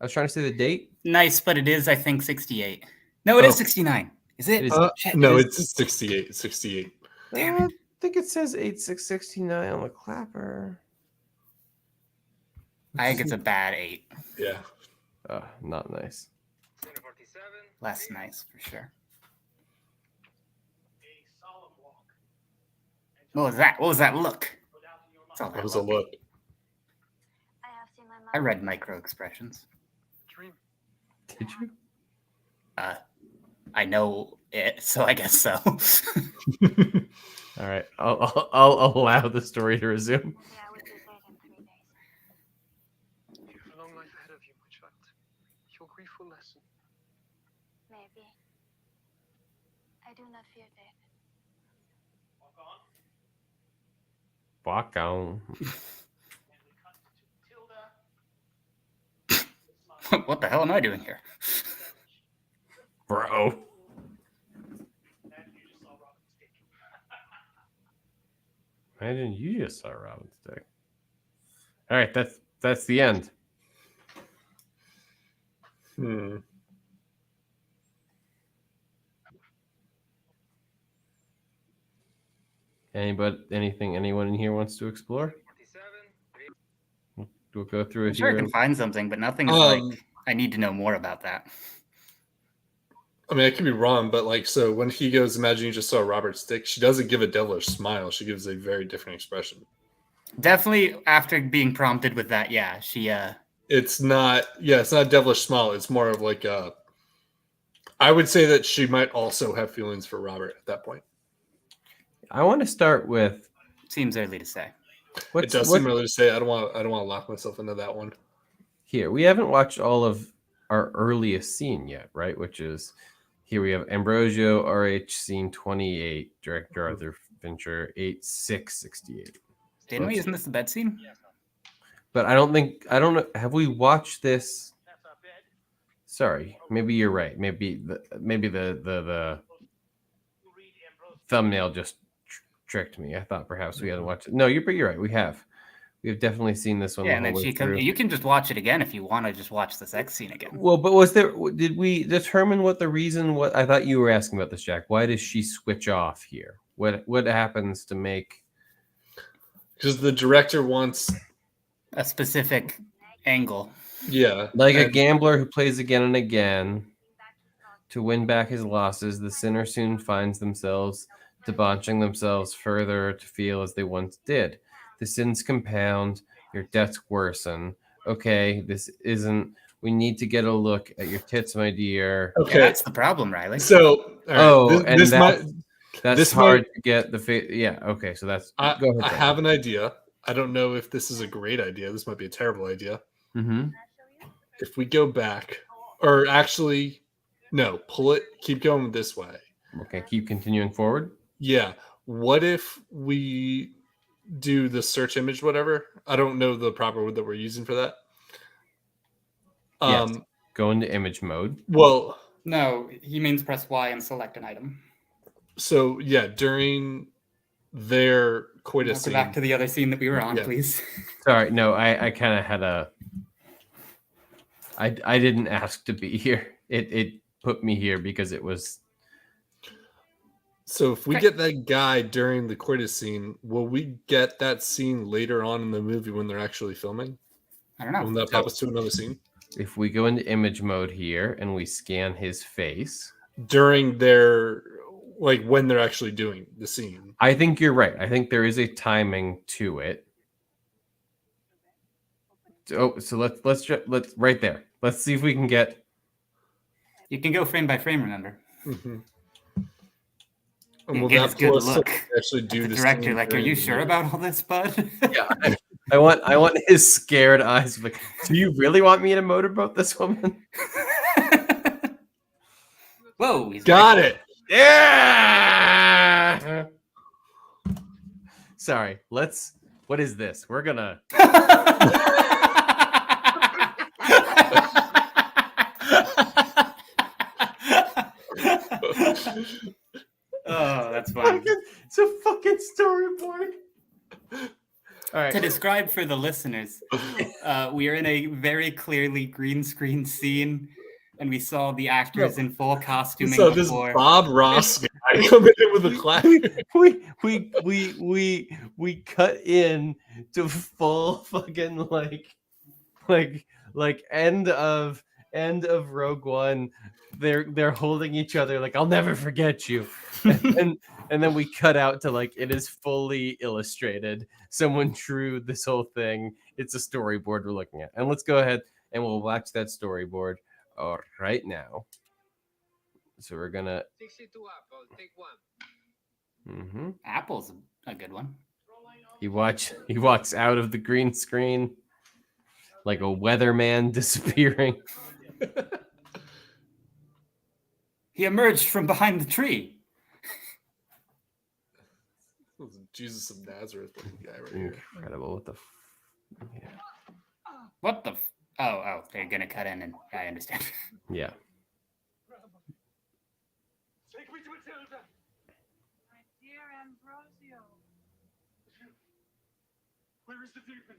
I was trying to say the date. Nice, but it is, I think, 68. No, it is 69. Is it? No, it's 68. 68. I think it says 8/6/69 on the clapper. I think it's a bad 8. Yeah. Not nice. Less nice, for sure. What was that? What was that look? That was a look. I read micro expressions. Dream. Did you? I know it, so I guess so. All right. I'll allow the story to resume. Yeah, we will be dead in 3 days. You have a long life ahead of you, my child. Your grief will lessen. Maybe. I do not fear death. Walk on. What the hell am I doing here? Bro. Imagine you just saw Robin's dick. All right, that's the end. Anyone in here wants to explore? We'll go through I'm it sure I here. can find something, but nothing is like I need to know more about that. I mean, I could be wrong, but like, so when he goes, imagine you just saw Robert's dick, she doesn't give a devilish smile. She gives a very different expression. Definitely after being prompted with that, yeah, she It's not a devilish smile. It's more of like I would say that she might also have feelings for Robert at that point. I want to start with. Seems early to say. It does seem early to say. I don't want to lock myself into that one. Here, we haven't watched all of our earliest scene yet, right? Which is here we have Ambrosio, RH scene 28, director Arthur Fincher, 8/6/68. Didn't we? Isn't this the bed scene? But I don't know. Have we watched this? Sorry, maybe you're right. Maybe the thumbnail just tricked me. I thought perhaps we hadn't watched it. No, you're right. We have. We've definitely seen this one. Yeah, and then you can just watch it again if you want to just watch the sex scene again. Well, but did we determine what the reason? What I thought you were asking about this, Jack. Why does she switch off here? What happens to make? Because the director wants a specific angle. Yeah, like a gambler who plays again and again to win back his losses. The sinner soon finds themselves debauching themselves further to feel as they once did. The sins compound, your debts worsen. Okay, this isn't. We need to get a look at your tits, my dear. Okay, yeah, that's the problem, Riley. So, that's hard to get the face. Yeah, okay, so that's. Go ahead, I have an idea. I don't know if this is a great idea. This might be a terrible idea. Mm-hmm. If we go back, or actually, no, pull it. Keep going this way. Okay, keep continuing forward. Yeah. What if we do the search image, whatever? I don't know the proper word that we're using for that. Yes. Go into image mode. Well, no, he means press Y and select an item. So yeah, during their coitus scene. Go back to the other scene that we were on, please. Sorry, no, I kind of had a. I didn't ask to be here. It put me here because it was. So if we get that guy during the coitus scene, will we get that scene later on in the movie when they're actually filming? I don't know. Will that pop us to another scene? If we go into image mode here and we scan his face during their, like when they're actually doing the scene. I think you're right. I think there is a timing to it. So let's right there. Let's see if we can get. You can go frame by frame, remember? Mm-hmm. And get a good look. Actually, do the director. Like, are you sure about all this, bud? Yeah, I want his scared eyes. Like, do you really want me to motorboat this woman? Whoa! Got it. Yeah. Sorry. Let's. What is this? We're gonna. Oh, that's funny. It's a fucking storyboard. All right. To describe for the listeners, we are in a very clearly green screen scene, and we saw the actors in full costuming. So this Bob Ross guy coming in with a clap. We cut in to full fucking like end of Rogue One. They're holding each other like I'll never forget you, and then we cut out to like it is fully illustrated. Someone drew this whole thing. It's a storyboard we're looking at, and let's go ahead and we'll watch that storyboard right now. So we're gonna. 62 apples, take one. Mm-hmm. Apple's a good one. He walks out of the green screen like a weatherman disappearing. He emerged from behind the tree. Jesus of Nazareth guy right here. Incredible. What the? Yeah. What the? Oh, they're gonna cut in, and I understand. Yeah. Where is the demon?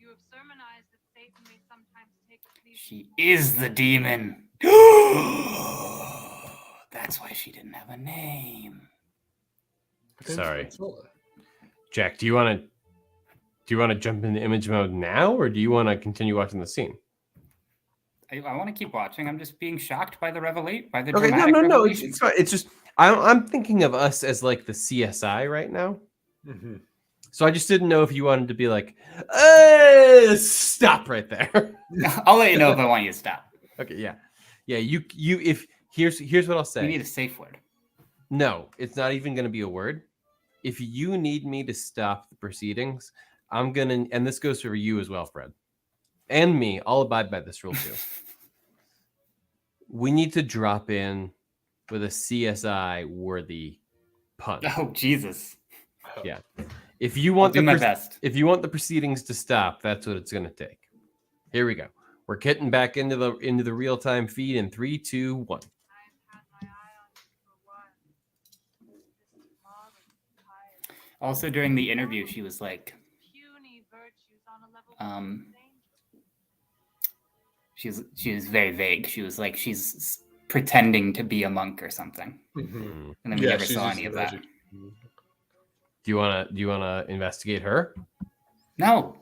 You have sermonized that Satan may sometimes take a pleasing She form. is the demon. That's why she didn't have a name. Sorry, Jack. Do you want to jump into image mode now, or do you want to continue watching the scene? I want to keep watching. I'm just being shocked by the Okay, dramatic no, revelation. it's fine. It's just I'm thinking of us as like the CSI right now. Mm-hmm. So I just didn't know if you wanted to be like, stop right there. I'll let you know if I want you to stop. Okay, yeah. You if here's what I'll say. We need a safe word. No, it's not even going to be a word. If you need me to stop the proceedings, I'm gonna, and this goes for you as well, Fred, and me. I'll abide by this rule too. We need to drop in with a CSI worthy pun. Oh Jesus! Yeah. If you want I'll do my best. If you want the proceedings to stop, that's what it's going to take. Here we go. We're getting back into the real time feed in 3, 2, 1. I've had my eye on you for a while. This marvelous piety. Also, during the interview, she was like, Puny virtues on a level with danger. she was very vague. She was like, she's pretending to be a monk or something, Mm-hmm. and then we never saw any of that. Do you wanna investigate her? No,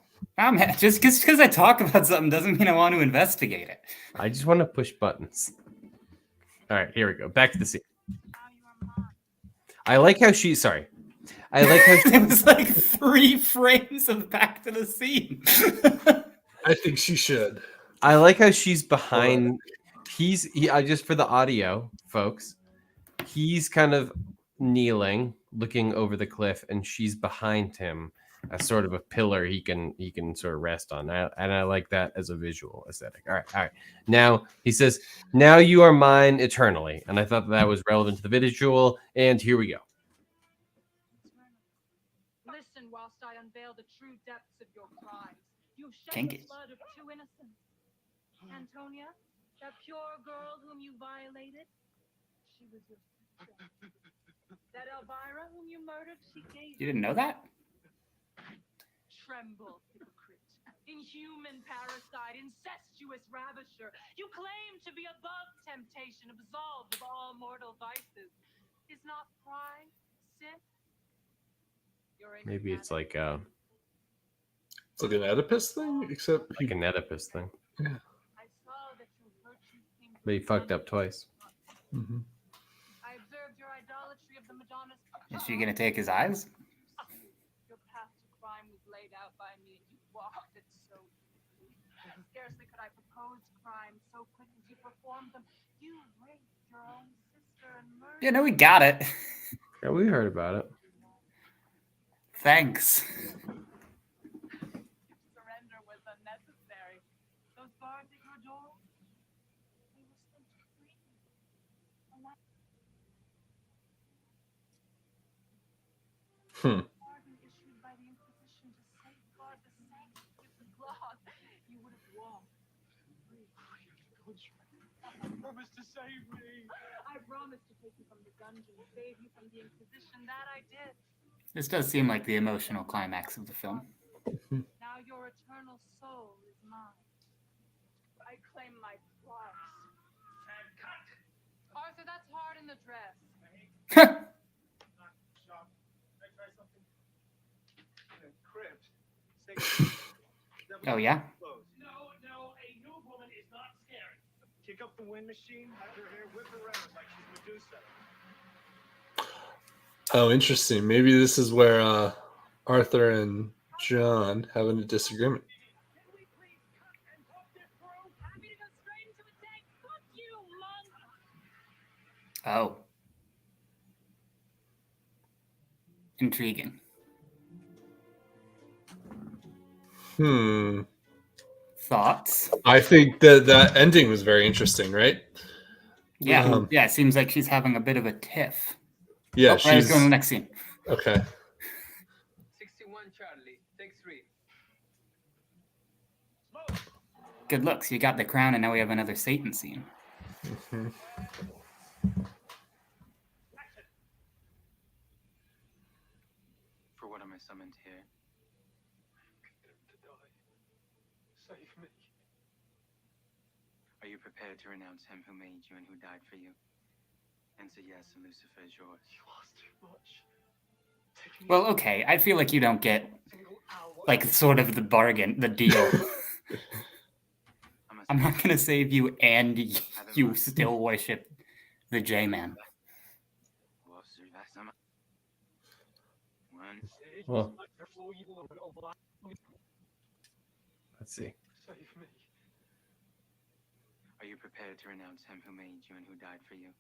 just because I talk about something doesn't mean I want to investigate it. I just want to push buttons. All right, here we go. Back to the scene. I like how she's sorry. I like how it was like 3 frames of back to the scene. I think she should. I like how she's behind. Just for the audio, folks. He's kind of kneeling, looking over the cliff, and she's behind him as sort of a pillar he can sort of rest on. And I like that as a visual aesthetic. All right. Now he says, "Now you are mine eternally," and I thought that was relevant to the visual. And here we go. Listen whilst I unveil the true depths of your crimes. You shed Kinky. the blood of 2 innocents. Antonia, that pure girl whom you violated, she was your sister. That Elvira whom you murdered, she gave You didn't know that? Tremble, hypocrite. Inhuman parasite, incestuous ravisher. You claim to be above temptation, absolved of all mortal vices. Is not pride sin? Maybe it's like It's like an Oedipus thing, except like an Oedipus thing. Yeah. I saw that your virtue came But he fucked up twice. Mm-hmm. I observed your idolatry of the Madonna's. Is she gonna take his eyes? Your path to crime was laid out by me, and you walked it so easily. Scarcely could I propose crimes so quick as you performed them. You raped your own sister and murdered. Yeah, no, we got it. Yeah, we heard about it. Thanks. Surrender was unnecessary. Those bars at your door, they were sent to free you. And that pardon issued by the Inquisition to safeguard the sanctity of the laws, you would have walked free. Promise to save me. I promised to take you from the dungeon, save you from the Inquisition. That I did. This does seem like the emotional climax of the film. Now your eternal soul is mine. I claim my price. And cut. Arthur, that's hard in the dress. Not sharp. Can I try something? Crypt. Oh yeah? No, a new woman is not scary. Kick up the wind machine, have her hair whip around like she's Medusa. Oh, interesting. Maybe this is where Arthur and John having a disagreement. Can we please cut and talk this through? Happy to go straight into attack. Fuck you, monk! Oh. Intriguing. Thoughts? I think that ending was very interesting, right? Yeah, yeah. It seems like she's having a bit of a tiff. Yeah, Let's she's go to the next scene. Okay. 61 Charlie, take 3. Good looks. You got the crown, and now we have another Satan scene. Mm-hmm. For what am I summoned here? Save me. Are you prepared to renounce him who made you and who died for you? Answer yes, and Lucifer is yours. You ask too much. Well, okay. I feel like you don't get like sort of the bargain, the deal. I'm not gonna save you, and you still worship the J-Man. Well, let's see. Save me. Are you prepared to renounce him who made you and who died for you?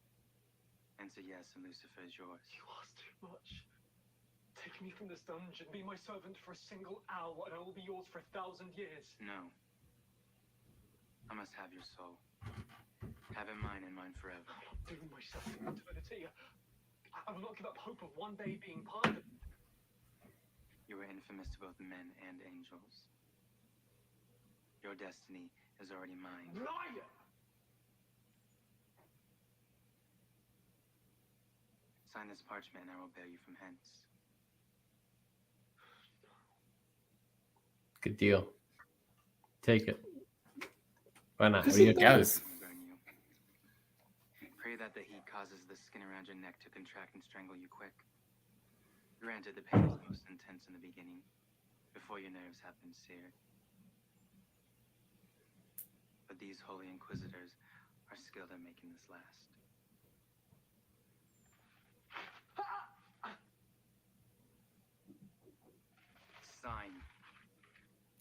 Answer yes, and Lucifer is yours. You ask too much. Take me from this dungeon, be my servant for a single hour, and I will be yours for 1,000 years. No. I must have your soul. Have it mine and mine forever. I'm not doing myself to eternity. I will not give up hope of one day being pardoned. You were infamous to both men and angels. Your destiny is already mine. Liar! Sign this parchment and I will bear you from hence. Good deal. Take it. Why not? What it does. Pray that the heat causes the skin around your neck to contract and strangle you quick. Granted, the pain is most intense in the beginning, before your nerves have been seared. But these holy inquisitors are skilled at making this last. Sign.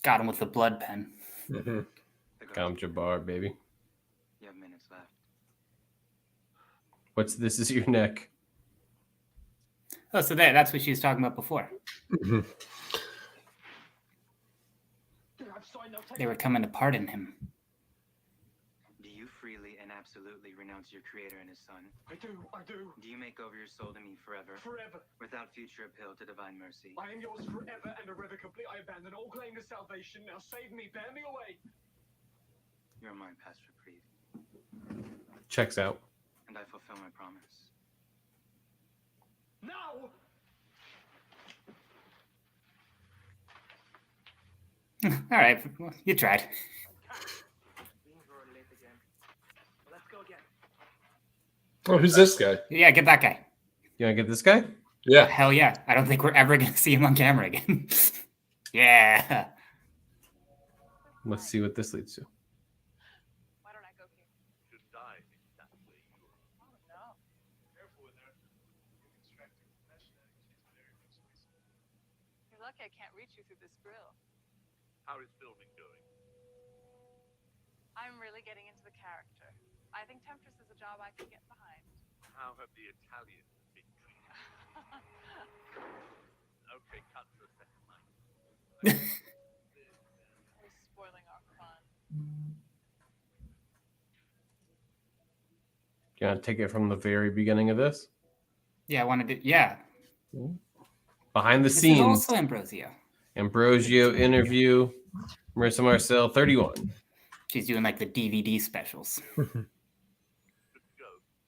Got him with the blood pen. Count Jabbar, baby. You have minutes left. What's this? Is your neck? Oh, so that's what she was talking about before. They were coming to pardon him. Do you freely and absolutely renounce your creator and his son? I do. Do you make over your soul to me forever? Forever. Without future appeal to divine mercy? I am yours forever and irrevocably. I abandon all claim to salvation. Now save me, bear me away. You're mine past reprieve. Checks out. And I fulfill my promise. Now! All right, well, you tried. Let's go again. Oh, who's this guy? Yeah, get that guy. You want to get this guy? Yeah. Hell yeah. I don't think we're ever going to see him on camera again. Yeah. Let's see what this leads to. Why don't I go here? To die exactly where you are. Oh no. Careful with her. You extract information out of she's very persuasive. You're lucky I can't reach you through this grill. How is filming going? I'm really getting into the character. I think Temptress is a job I could get behind. How have the Italians been treated? Okay, cut for a second, Mike. You're spoiling our fun. Do you want to take it from the very beginning of this? Yeah, I wanted to. Yeah. Behind the This is scenes. also Ambrosio. Ambrosio interview. Marissa Marcel, 31. She's doing like the DVD specials.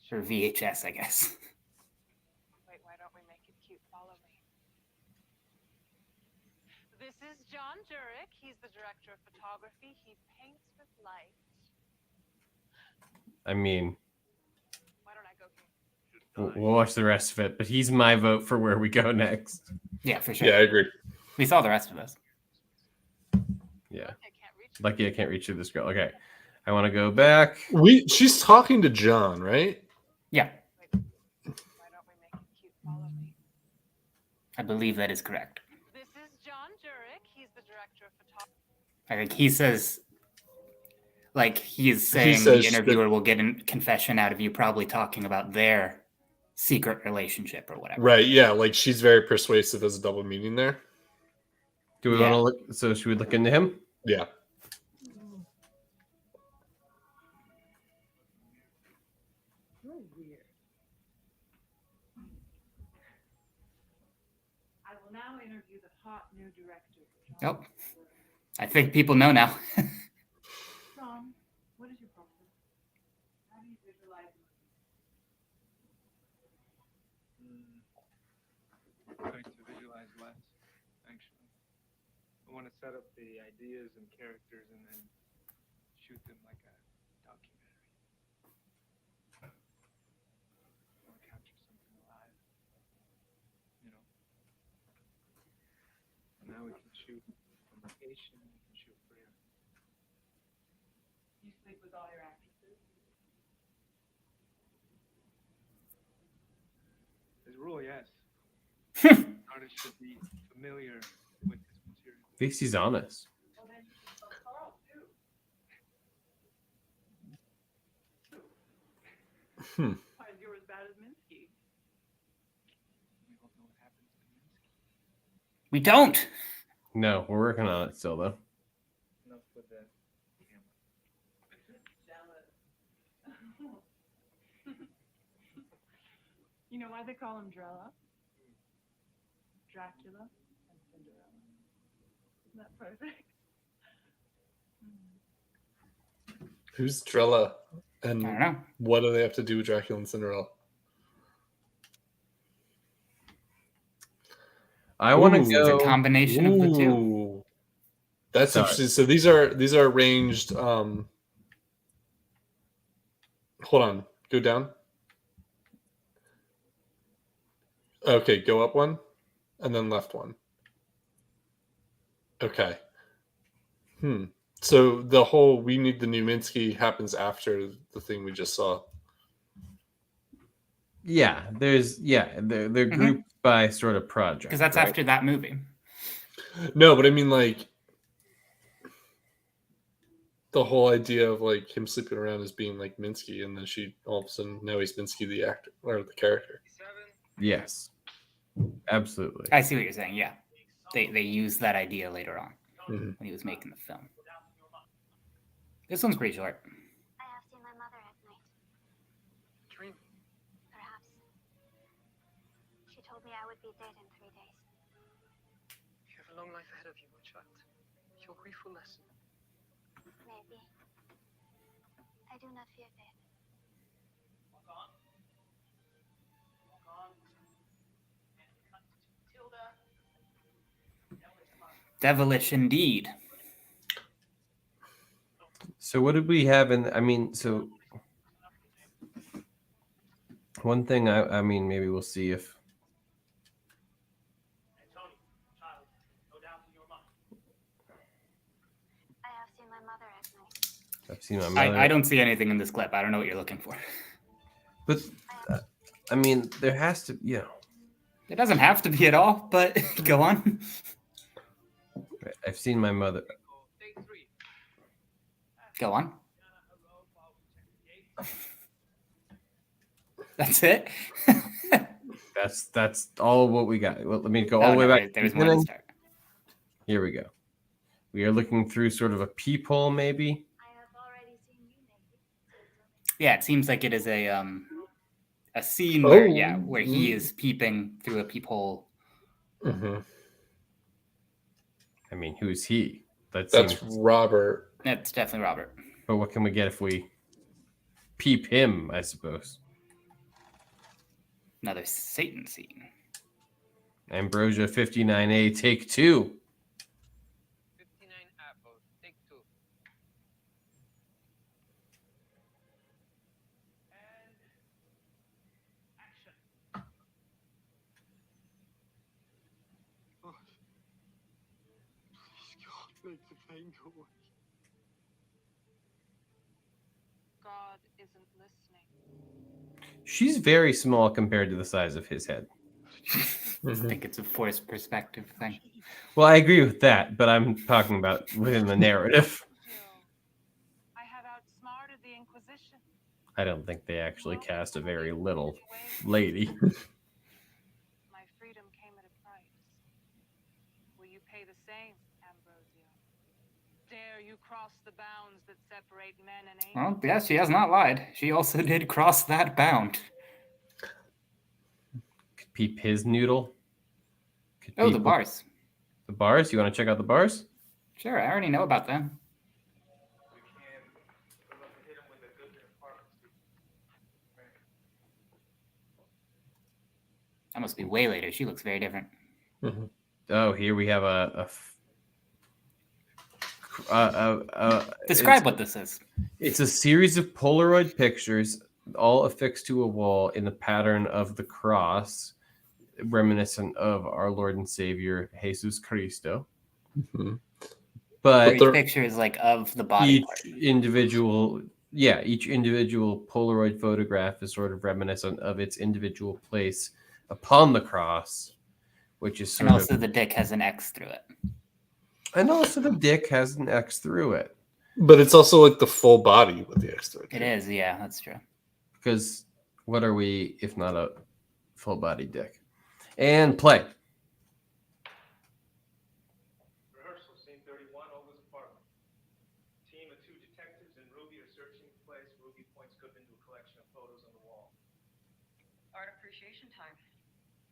Or VHS, I guess. Wait, why don't we make it cute? Follow me. This is John Jurek. He's the director of photography. He paints with light. I mean, Why don't I go here? we'll watch the rest of it, but he's my vote for where we go next. Yeah, for sure. Yeah, I agree. We saw the rest of us. Yeah. I can't reach you. Lucky I can't reach through this girl. Okay. I want to go back. She's talking to John, right? Yeah, Why don't we make it cute? Follow me. I believe that is correct. This is John Jurek. He's the director of photography. I think he says, like, he's He saying says the interviewer will get a confession out of you probably talking about their secret relationship or whatever. Right, yeah, like she's very persuasive as a double meaning there. Do we want to look? So should we look into him? Yeah. I will now interview the hot new director. Oh, I think people know now. John, what is your problem? How do you visualize it? Trying to visualize less, actually. I want want to set up the ideas and characters and then shoot them like a documentary. I want to capture something alive, you know. And now we can shoot on location, we can shoot where. You sleep with all your actresses? As a rule, yes. Artists should be familiar with this material. At least he's honest. Well, then you should tell Carl, too. Why, you're as bad as Minsky. We all know what happens to Minsky. We don't. No, we're working on it still, though. Enough with that. You know why they call him Drella? Dracula and Cinderella. Isn't that perfect? Who's Drella? And I don't know. what do they have to do with Dracula and Cinderella? I want to Ooh. It's a go. combination of the two. Ooh. That's Sorry. interesting. So these are arranged. Hold on. Go down. Okay, go up one, and then left one. Okay. So the whole "we need the new Minsky" happens after the thing we just saw. Yeah, they're grouped by sort of project. Because that's right? after that movie. No, but I mean like the whole idea of like him sleeping around as being like Minsky, and then she all of a sudden now he's Minsky the actor or the character. Yes, absolutely. I see what you're saying. Yeah, they used that idea later on Mhm. when he was making the film. This one's pretty short. I have seen my mother at night. Dream. Perhaps. She told me I would be dead in 3 days. You have a long life ahead of you, my child. Your grief will lessen. Maybe. I do not fear death. Walk on. Walk on. And cut to Tilda. Devilish indeed. So what did we have in? I mean, so one thing. I mean, maybe we'll see if. Tony, child, go down to your mom. I have seen my mother at night. I've seen my mother. I don't see anything in this clip. I don't know what you're looking for. But I mean, there has to. You know, It doesn't have to be at all, but go on. I've seen my mother. Go on. That's it. That's all of what we got. Well, let me go all the way back. There's more to start. Here we go. We are looking through sort of a peephole, maybe. I have already seen you naked. Yeah, it seems like it is a scene where he is peeping through a peephole. Mm-hmm. I mean, who's he? That's seems... Robert. That's definitely Robert. But what can we get if we peep him, I suppose? Another Satan scene. Ambrosia 59A, take 2. 59 apples, take 2. And action. Oh. Please, God, make the pain go away. God isn't listening. She's very small compared to the size of his head. I think it's a forced perspective thing. Well, I agree with that, but I'm talking about within the narrative. I have outsmarted the Inquisition. I don't think they actually cast a very little lady. My freedom came at a price. Will you pay the same, Ambrosio? Dare you cross the bounds that separate men and angels? Well, yes, she has not lied. She also did cross that bound. Could peep his noodle. Could Oh, the peep bars. The bars? You want to check out the bars? Sure, I already know about them. That must be way later. She looks very different. Mm-hmm. Oh, here we have a Describe what this is. It's a series of Polaroid pictures, all affixed to a wall in the pattern of the cross, reminiscent of our Lord and Savior Jesus Cristo. Mm-hmm. But each picture is like of the body part. Each individual Polaroid photograph is sort of reminiscent of its individual place upon the cross, which is and also the dick has an X through it. And also the dick has an X through it. But it's also like the full body with the X through it. It is, yeah, that's true. Because what are we if not a full body dick? And play. Rehearsal, scene 31, Olga's apartment. Team of 2 detectives and Ruby are searching the place. Ruby points Cook into a collection of photos on the wall. Art appreciation time.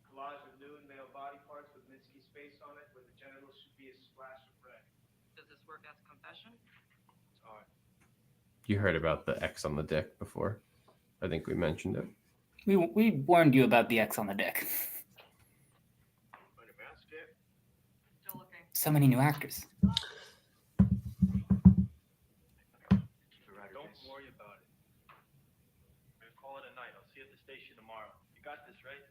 Collage of nude male body parts with Minsky's face on it, where the genitals should be a splash of red. Does this work as confession? It's art. You heard about the X on the dick before. I think we mentioned it. We warned you about the X on the dick. Still looking. So many new actors. Don't worry about it. I'm gonna call it a night. I'll see you at the station tomorrow. You got this, right?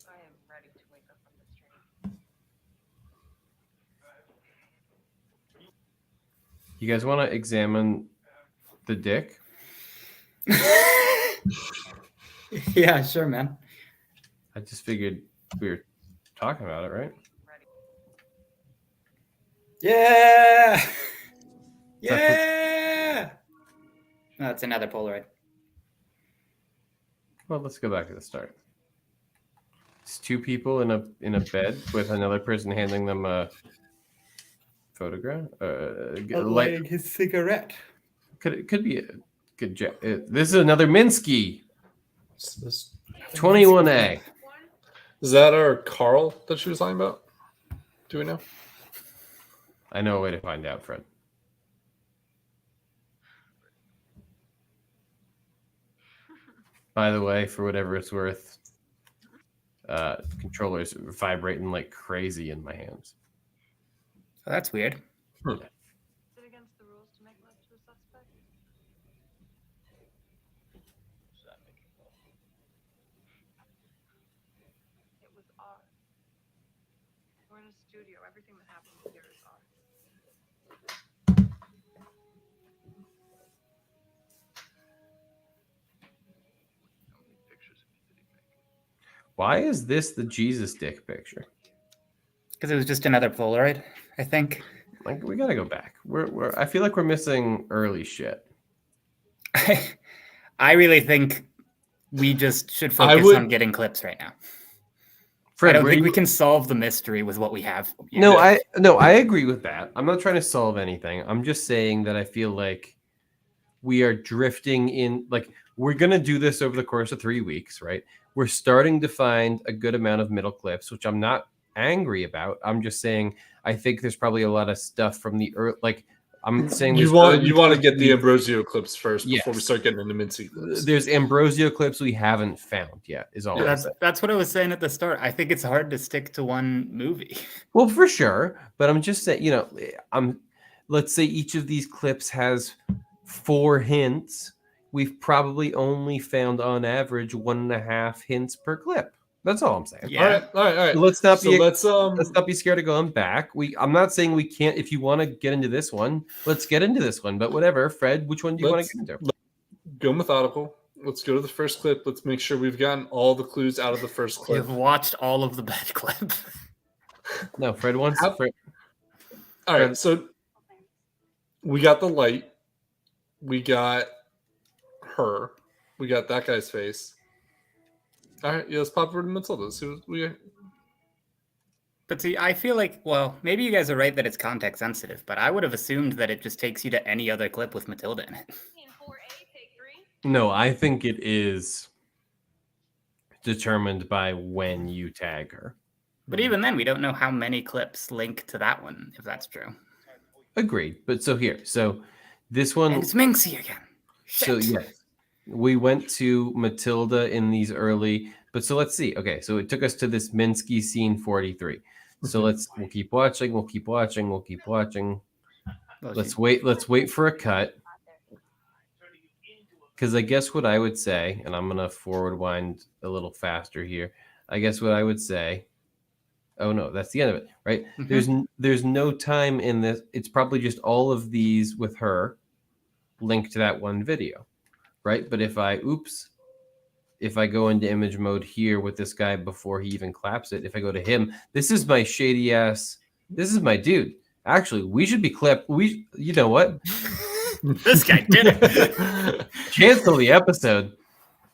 I am ready to wake up from this dream. You guys want to examine the dick? Yeah, sure, man. I just figured we were talking about it, right? Yeah! Yeah! No, that's another Polaroid. Well, let's go back to the start. It's 2 people in a bed with another person handing them a photograph. Lighting his cigarette. Could be a good job. This is another Minsky. 21A. Is that our Carl that she was talking about? Do we know? I know a way to find out, Fred. By the way, for whatever it's worth, controllers vibrating like crazy in my hands. Oh, that's weird. Is it against the rules to make love to a suspect? It was art. We're in a studio. Everything that happens here is art. Why is this the Jesus dick picture? Because it was just another Polaroid, I think. Like, we gotta go back. I feel like we're missing early shit. I really think we just should focus on getting clips right now. Fred, I don't think we can solve the mystery with what we have. No, I agree with that. I'm not trying to solve anything. I'm just saying that I feel like we are drifting in. Like, we're gonna do this over the course of 3 weeks, right? We're starting to find a good amount of middle clips, which I'm not angry about. I'm just saying I think there's probably a lot of stuff from the early, like I'm saying you want to get the Ambrosio clips first before we start getting into Mincy clips. There's Ambrosio clips we haven't found yet. Is all. That's what I was saying at the start. I think it's hard to stick to one movie. Well, for sure, but I'm just saying, let's say each of these clips has 4 hints. We've probably only found on average 1.5 hints per clip. That's all I'm saying. Yeah. All right. Let's not let's not be scared of going back. I'm not saying we can't. If you want to get into this one, let's get into this one. But whatever, Fred, which one do you want to get into? Go methodical. Let's go to the first clip. Let's make sure we've gotten all the clues out of the first clip. You've watched all of the bad clips. No, Fred wants. All right, so we got the light. We got her. We got that guy's face. All right, let's pop over to Matilda. But see, I feel like, well, maybe you guys are right that it's context sensitive, but I would have assumed that it just takes you to any other clip with Matilda in it. No, I think it is determined by when you tag her. But even then, we don't know how many clips link to that one, if that's true. Agreed. But so this one. And it's Minxie again. Shit. So yes, we went to Matilda in these early. But so let's see. Okay, so it took us to this Minsky scene 43. So we'll keep watching. We'll keep watching. We'll keep watching. Let's wait for a cut. Because I guess what I would say, and I'm gonna forward wind a little faster here. I guess what I would say. Oh no, that's the end of it, right? There's no time in this. It's probably just all of these with her linked to that one video, right? But if I go into image mode here with this guy before he even claps it, if I go to him, this is my shady ass. This is my dude. Actually, we should be clipped. You know what? This guy did it. Cancel the episode.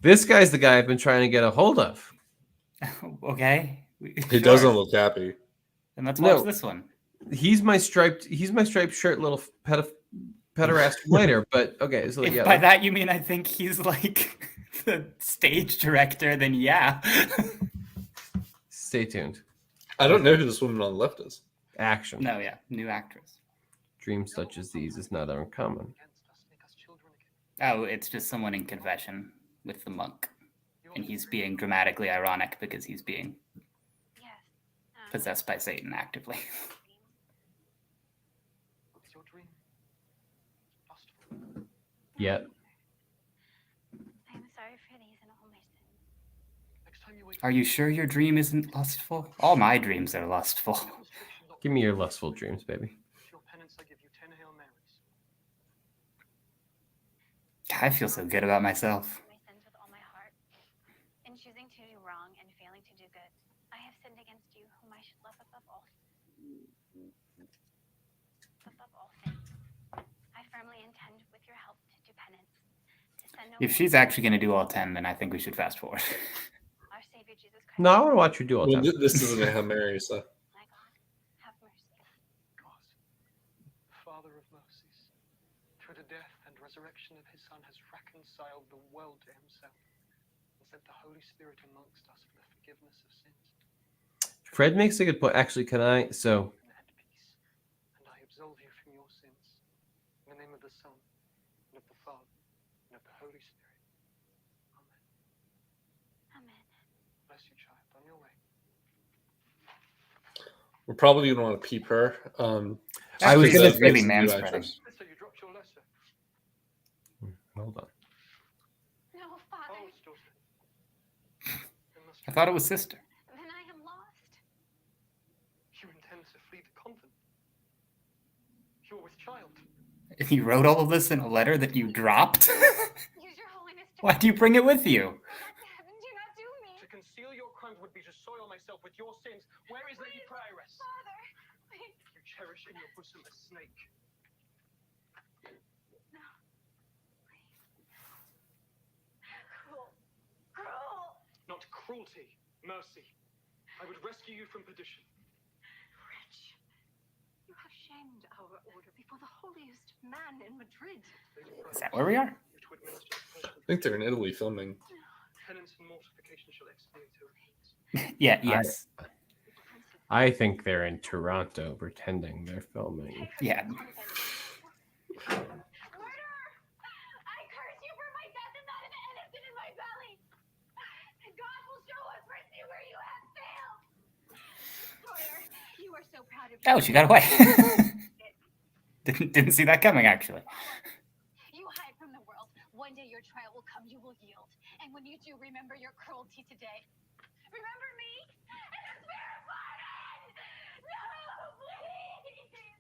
This guy's the guy I've been trying to get a hold of. Okay. He doesn't look happy. And let's watch this one. He's my striped shirt little pederast later. But okay, so if by that you mean I think he's like the stage director, then yeah. Stay tuned. I don't know who this woman on the left is. Action. No, yeah, new actress. Dreams such as these is not uncommon. Oh, it's just someone in confession with the monk. And he's being dramatically ironic because he's being possessed by Satan actively. Yet. I'm sorry for these and all my sins. Are you sure your dream isn't lustful? All my dreams are lustful. Give me your lustful dreams, baby. I feel so good about myself. My sins with all my heart. In choosing to do wrong and failing to do good, I have sinned against you, whom I should love above all things. I firmly intend, with your help, to do penance. If she's actually going to do all 10, then I think we should fast forward. Our Savior Jesus Christ. No, I want to watch her do all 10. This isn't a Hail Mary, so. My God, have mercy. God, Father of mercies, through the death and resurrection of his Son, has reconciled the world to himself and sent the Holy Spirit amongst us for the forgiveness of sins. Fred makes a good point. Actually, can I? So. And peace, and I absolve you from your sins. In the name of the Son, and of the Father, and of the Holy Spirit. Amen. Amen. Bless you, child. On your way. We're probably going to want to peep her. I was going gonna to really manspreading. Mister, you dropped your letter. Hold on. No, Father. Oh, it's daughter. I thought it was sister. Then I am lost. You intend to flee the convent. You're with child. If you wrote all of this in a letter that you dropped, Use your holiness to why do you bring it with you? do not do me. To conceal your crimes would be to soil myself with your sins. Where is Lady Prioress? Father, please. You cherish in your bosom a snake. No. Please. Cruel. Not cruelty, mercy. I would rescue you from perdition. Wretch, you have shamed our order before the holiest man in Madrid. Is that where we are? I think they're in Italy filming. Penance and mortification shall expiate her offense. Yeah, yes. I think they're in Toronto pretending they're filming. Yeah. Murderer! I curse you for my death and that of the innocent in my belly. And God will show us mercy where you have failed. Sawyer, you are so proud of me. Oh, she got away. Didn't see that coming, actually. You hide from the world. One day your trial will come. You will yield. And when you do, remember your cruelty today. Remember me and the spirit pardon. No, please.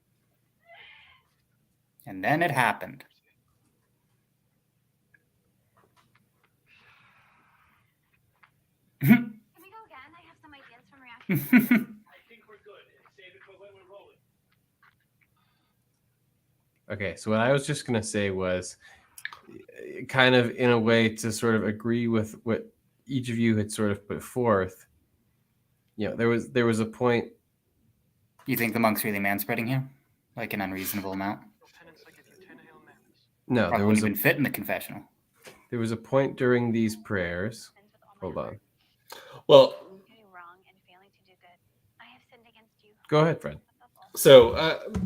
And then it happened. Can we go again? I have some ideas from reaction. I think we're good. Save it for when we're rolling. Okay, so what I was just gonna say was kind of in a way to sort of agree with what each of you had sort of put forth. You know, there was a point. You think the monk's really manspreading here? Like an unreasonable amount? No, Probably there wouldn't was even fit in the confessional. There was a point during these prayers. Hold on. Well, Doing wrong and failing to do good. I have sinned against you. Go ahead, Fred. So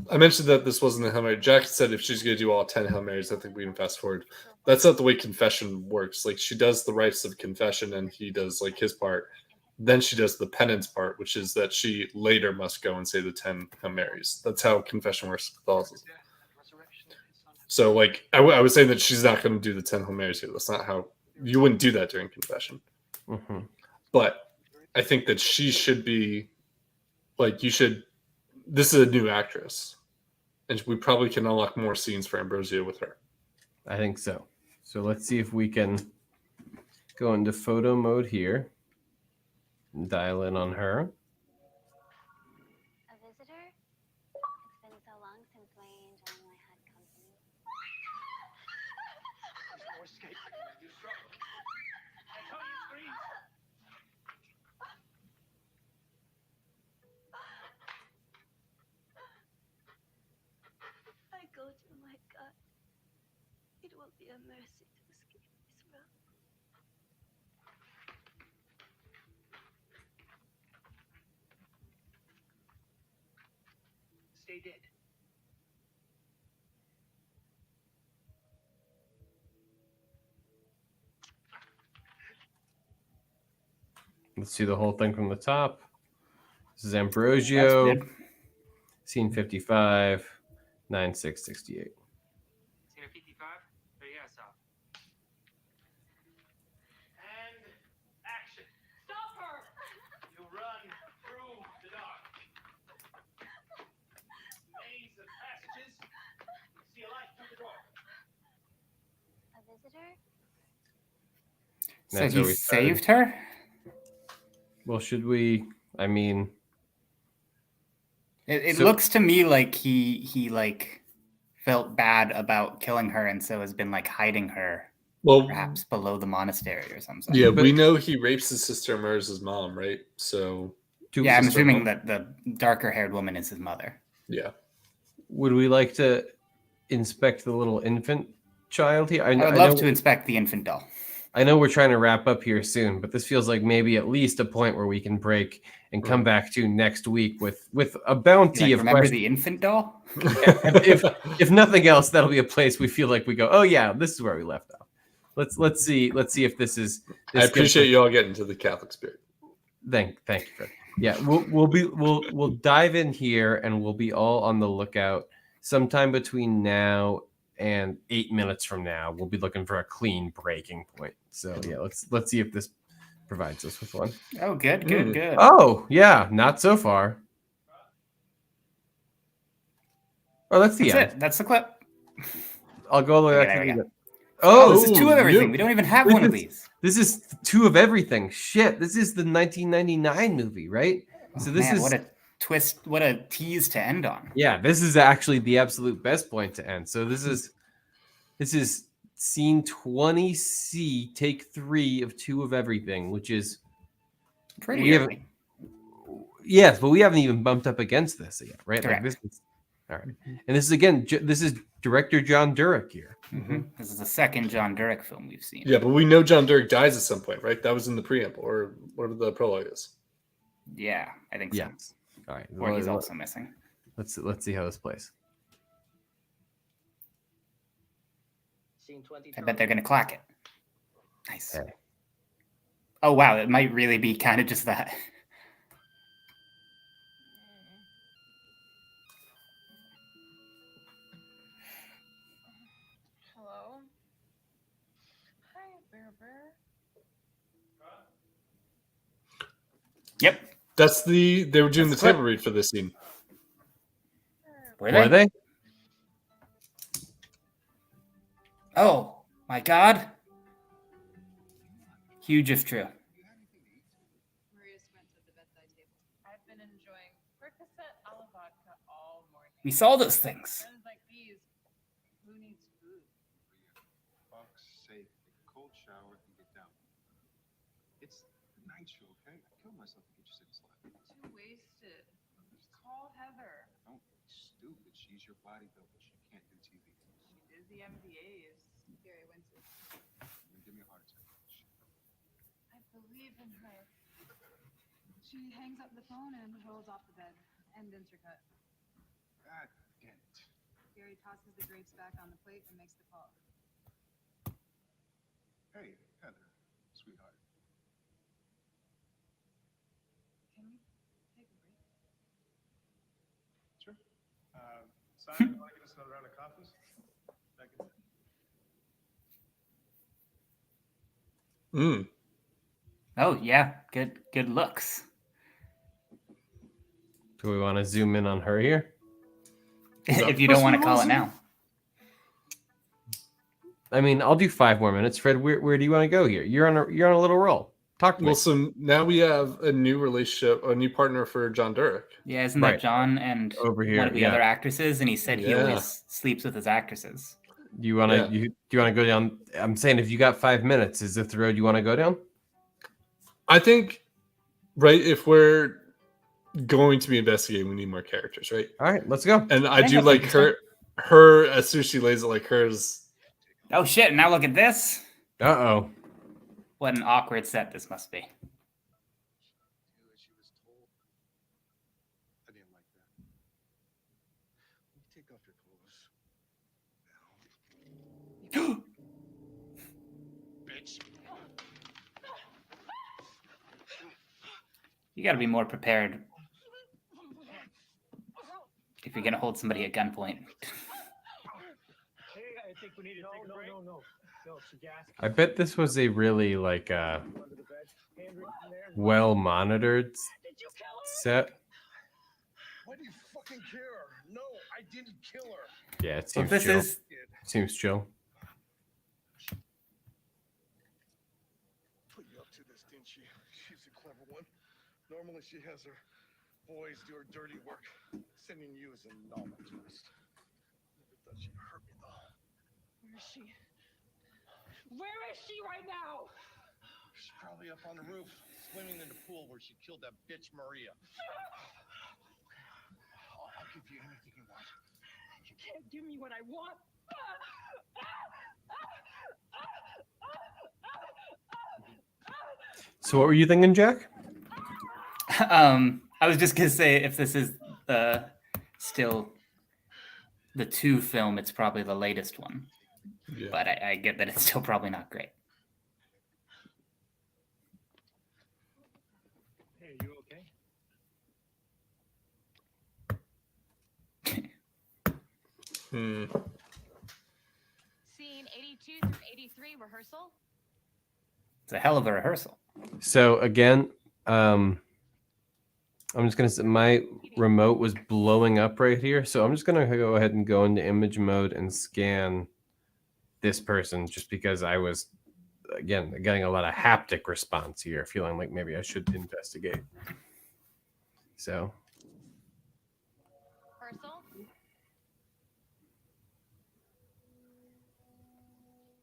I mentioned that this wasn't a Hail Mary. Jack said if she's going to do all 10 Hail Marys, I think we can fast forward. That's not the way confession works. Like, she does the rites of confession and he does like his part. Then she does the penance part, which is that she later must go and say the 10 Hail Marys. That's how confession works in Catholicism. So, like, I was saying that she's not going to do the 10 Hail Marys here. That's not how you wouldn't do that during confession. Mm-hmm. But I think that she should be like, you should. This is a new actress, and we probably can unlock more scenes for Ambrosia with her. I think so. So let's see if we can go into photo mode here and dial in on her. A visitor? It's been so long since my angel and I had company. There's no escape. You struggle. That's how you scream. I go to my God. It will be a mercy to escape this realm. Stay dead. Let's see the whole thing from the top. This is Ambrosio. Scene 55, 9668. Scene 55? There you go, stop. And action. Stop her! You run through the dark. Maze of passages. You see a light through the door. A visitor? So That's he where we started. saved her? Well, should we? I mean, It So- looks to me like he like felt bad about killing her, and so has been like hiding her, Well, perhaps below the monastery or something. yeah, But- we know he rapes his sister Murs' mom, right? So Yeah, I'm sister assuming mom. that the darker haired woman is his mother. yeah. would we like to inspect the little infant child here? I would love to inspect the infant doll. I know we're trying to wrap up here soon, but this feels like maybe at least a point where we can break and come back to next week with a bounty Like, of remember questions. the infant doll? if nothing else, that'll be a place we feel like we go, oh yeah, this is where we left off. Let's see if this is. I appreciate you all getting to the Catholic spirit. Thank you, Fred. Yeah, we'll dive in here and we'll be all on the lookout sometime between now and 8 minutes from now. We'll be looking for a clean breaking point. So yeah, let's see if this provides us with one. Oh, good. Oh yeah, not so far. Oh, that's the That's end. it. That's the clip. I'll go all the way Okay, back there to we the go. Oh, this is two of everything. no. We don't even have This one of is- these. This is two of everything. Shit, this is the 1999 movie, right? So this Man, is what a twist! What a tease to end on. yeah, this is actually the absolute best point to end. So this is scene 20C, take 3 of two of everything, which is Pretty we early. yes, but we haven't even bumped up against this yet, right? Correct. Like this is all right. And this is again, this is director John Durick here. This is the second John Durick film we've seen. Yeah, but we know John Durick dies at some point, right? That was in the preamble or whatever the prologue is. Yeah, I think so. Yeah. All right. Or he's also missing. Let's see how this plays. I bet they're gonna clack it. Nice. Okay. Oh wow, it might really be kind of just that. Hello? Hi, Bear Bear. Yep. That's they were doing That's the the table read for this scene. Were Were they? Oh my god. Huge if true. Maria's went to the bedside table. I've been enjoying Percocet a la vodka all morning. We saw those things. Friends like these, who needs food? Fuck's sake, take a cold shower and get down. It's the night show, okay? I killed myself to get you sick slap. Too wasted. Call Heather. Don't be stupid. She's your bodybuilder. She can't do TV. She did the MBAs. Gary Winston. Give me a heart attack. I believe in her. She hangs up the phone and rolls off the bed. End intercut. God damn it. Gary tosses the grapes back on the plate and makes the call. Hey, Heather, sweetheart. Can we take a break? Sure. Simon, you want to give us another round of coffees? Second. Oh yeah, good looks. Do we want to zoom in on her here? If you don't want to call it now. I mean, I'll do 5 more minutes. Fred, where do you want to go here? You're on a little roll. Talk to me. Well, so now we have a new relationship, a new partner for John Durek. Yeah, isn't that John and over here? One of the other actresses? And he said he Yeah. always sleeps with his actresses. Do you want to do you want to go down? I'm saying if you got 5 minutes, is this the road you want to go down? I think, right, if we're going to be investigating, we need more characters, right? All right, let's go. And I do like her as soon as she lays it, like hers. Oh shit! Now look at this. Uh-oh. What an awkward set this must be. I didn't like that. Take off your clothes. Bitch. You got to be more prepared if you're gonna hold somebody at gunpoint. Hey, I think we need to take a break. No, she gasped. I bet this was a really well monitored set. Why do you fucking care? No, I didn't kill her. Yeah, it seems this chill. is Seems chill. Put you up to this, didn't she? She's a clever one. Normally she has her boys do her dirty work, sending you as a novelist. Never thought she'd hurt me though. Where is she? Where is she right now? She's probably up on the roof, swimming in the pool where she killed that bitch Maria. I'll give you anything you want. You can't give me what I want. So what were you thinking, Jack? I was just gonna say if this is still the 2 film, it's probably the latest one. Yeah. But I get that it's still probably not great. Hey, you okay? Scene 82 through 83 rehearsal. It's a hell of a rehearsal. So again, I'm just gonna say my remote was blowing up right here, so I'm just gonna go ahead and go into image mode and scan this person, just because I was again getting a lot of haptic response here, feeling like maybe I should investigate. So Rehearsal.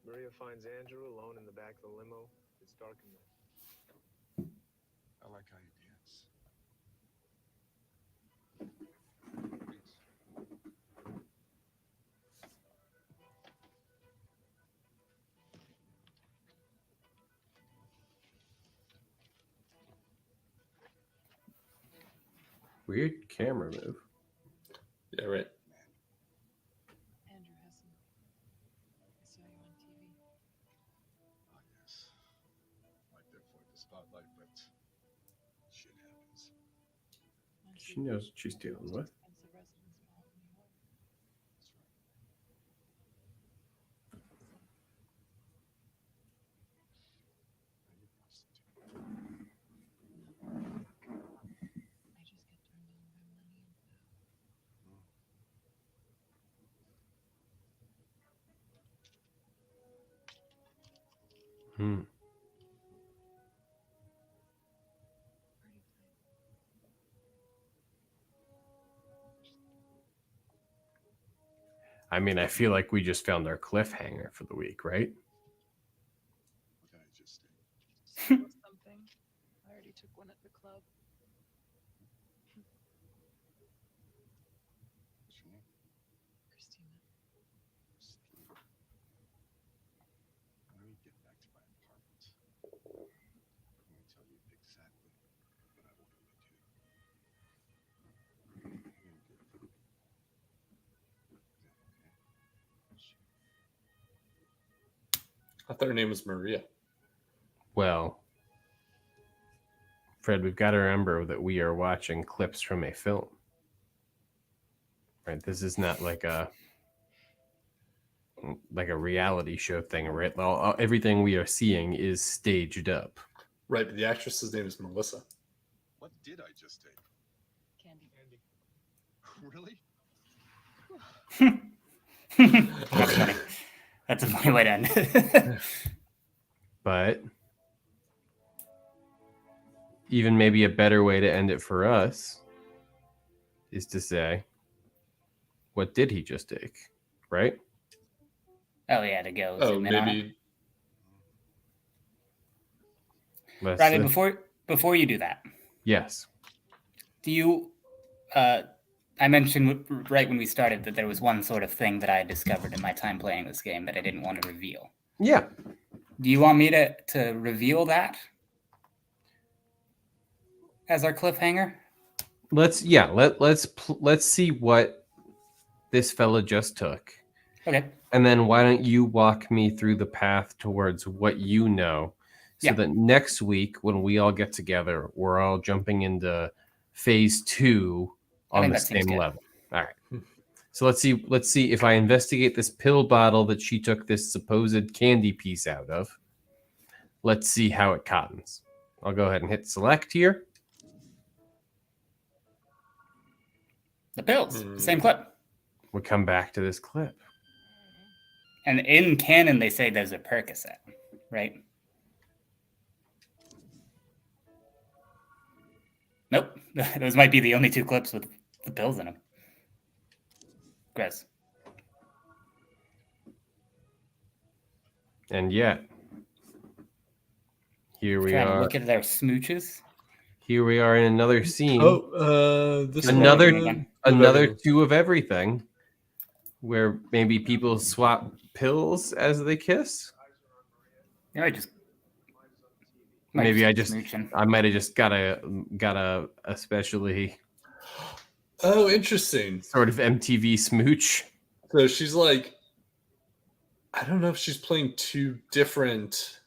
Maria finds Andrew alone in the back of the limo. It's dark in there. I like how you dance. weird camera move. Yeah, right. Andrew Hessen. I saw you on TV. Oh, yes. Like that for the spotlight, but shit happens. She knows what she's dealing with. Expensive residence in all of New York. That's right. Are you a prostitute? I just get turned on by money and power. Hmm. Party time. I mean, I feel like we just found our cliffhanger for the week, right? What did I just say? Something. I already took one at the club. What's your name? Christina. Steve. Let me get back to my apartment. I'm going to tell you exactly what I want you to do. You're gonna do it. I thought her name was Maria. Well, Fred, we've got to remember that we are watching clips from a film. Right? This is not like a reality show thing, right? Everything we are seeing is staged up. Right, but the actress's name is Melissa. What did I just take? Candy. Really? That's funny. That's a funny way to end it. But even maybe a better way to end it for us is to say, what did he just take? Right? Oh, yeah, to go. Oh, zoom in on it. maybe. Riley, before you do that, yes. do you? I mentioned right when we started that there was one sort of thing that I had discovered in my time playing this game that I didn't want to reveal. Yeah. Do you want me to reveal that as our cliffhanger? Let's see what this fella just took. Okay. And then why don't you walk me through the path towards what you know, so that next week when we all get together, we're all jumping into phase 2 on the same level. All right. So let's see if I investigate this pill bottle that she took this supposed candy piece out of. Let's see how it cottons. I'll go ahead and hit select here. The pills, same clip. We'll come back to this clip. And in canon, they say there's a Percocet, right? Nope. Those might be the only 2 clips with the pills in them. Chris. And yet, here we are. Look at their smooches. Here we are in another scene. This another 2 of everything, where maybe people swap pills as they kiss. Yeah, I might have just got a especially interesting sort of MTV smooch. So she's like, I don't know if she's playing 2 different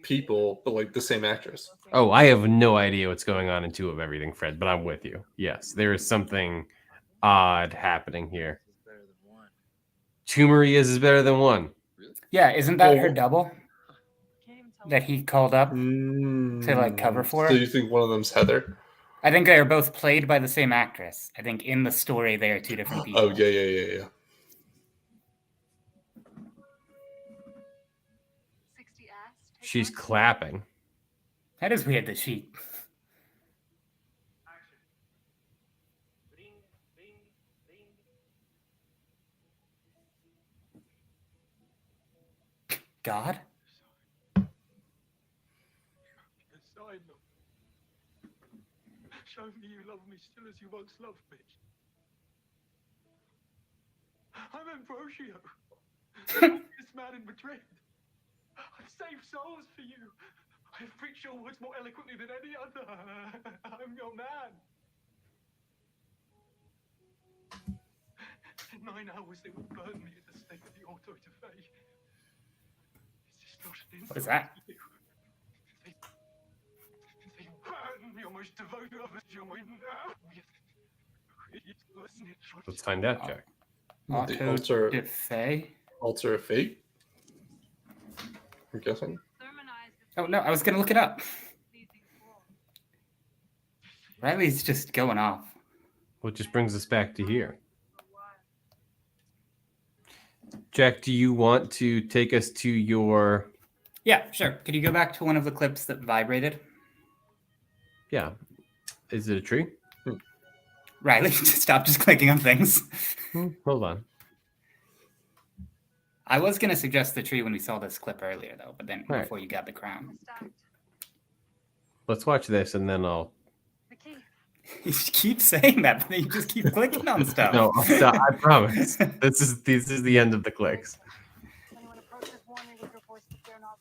people, but like the same actress. Oh, I have no idea what's going on in 2 of everything, Fred, but I'm with you. Yes, there is something odd happening here. 2 Marias is better than 1. Yeah, isn't that her double that he called up to like cover for her? So you think one of them's Heather? I think they are both played by the same actress. I think in the story they are 2 different people. Oh, yeah. She's clapping. That is weird that she... God? Show me you love me still as you once loved me. I'm Ambrosio, this man in Madrid. I've saved souls for you. I've preached your words more eloquently than any other. I'm your man. In 9 hours they will burn me at the stake of the altar to faith. This is not an insult. What is that? They burn your most devoted lovers, your most... Let's find out, Jack. The altar of fate? I'm guessing. Oh, no, I was going to look it up. Riley's just going off. What just brings us back to here? Jack, do you want to take us to your... Yeah, sure. Could you go back to one of the clips that vibrated? Yeah. Is it a tree? Riley, stop just clicking on things. Hold on. I was going to suggest the tree when we saw this clip earlier, though, but then All before right. you got the crown. Let's watch this, and then I'll... You keep saying that, but then you just keep clicking on stuff. No, I'll stop. I promise. This is the end of the clicks.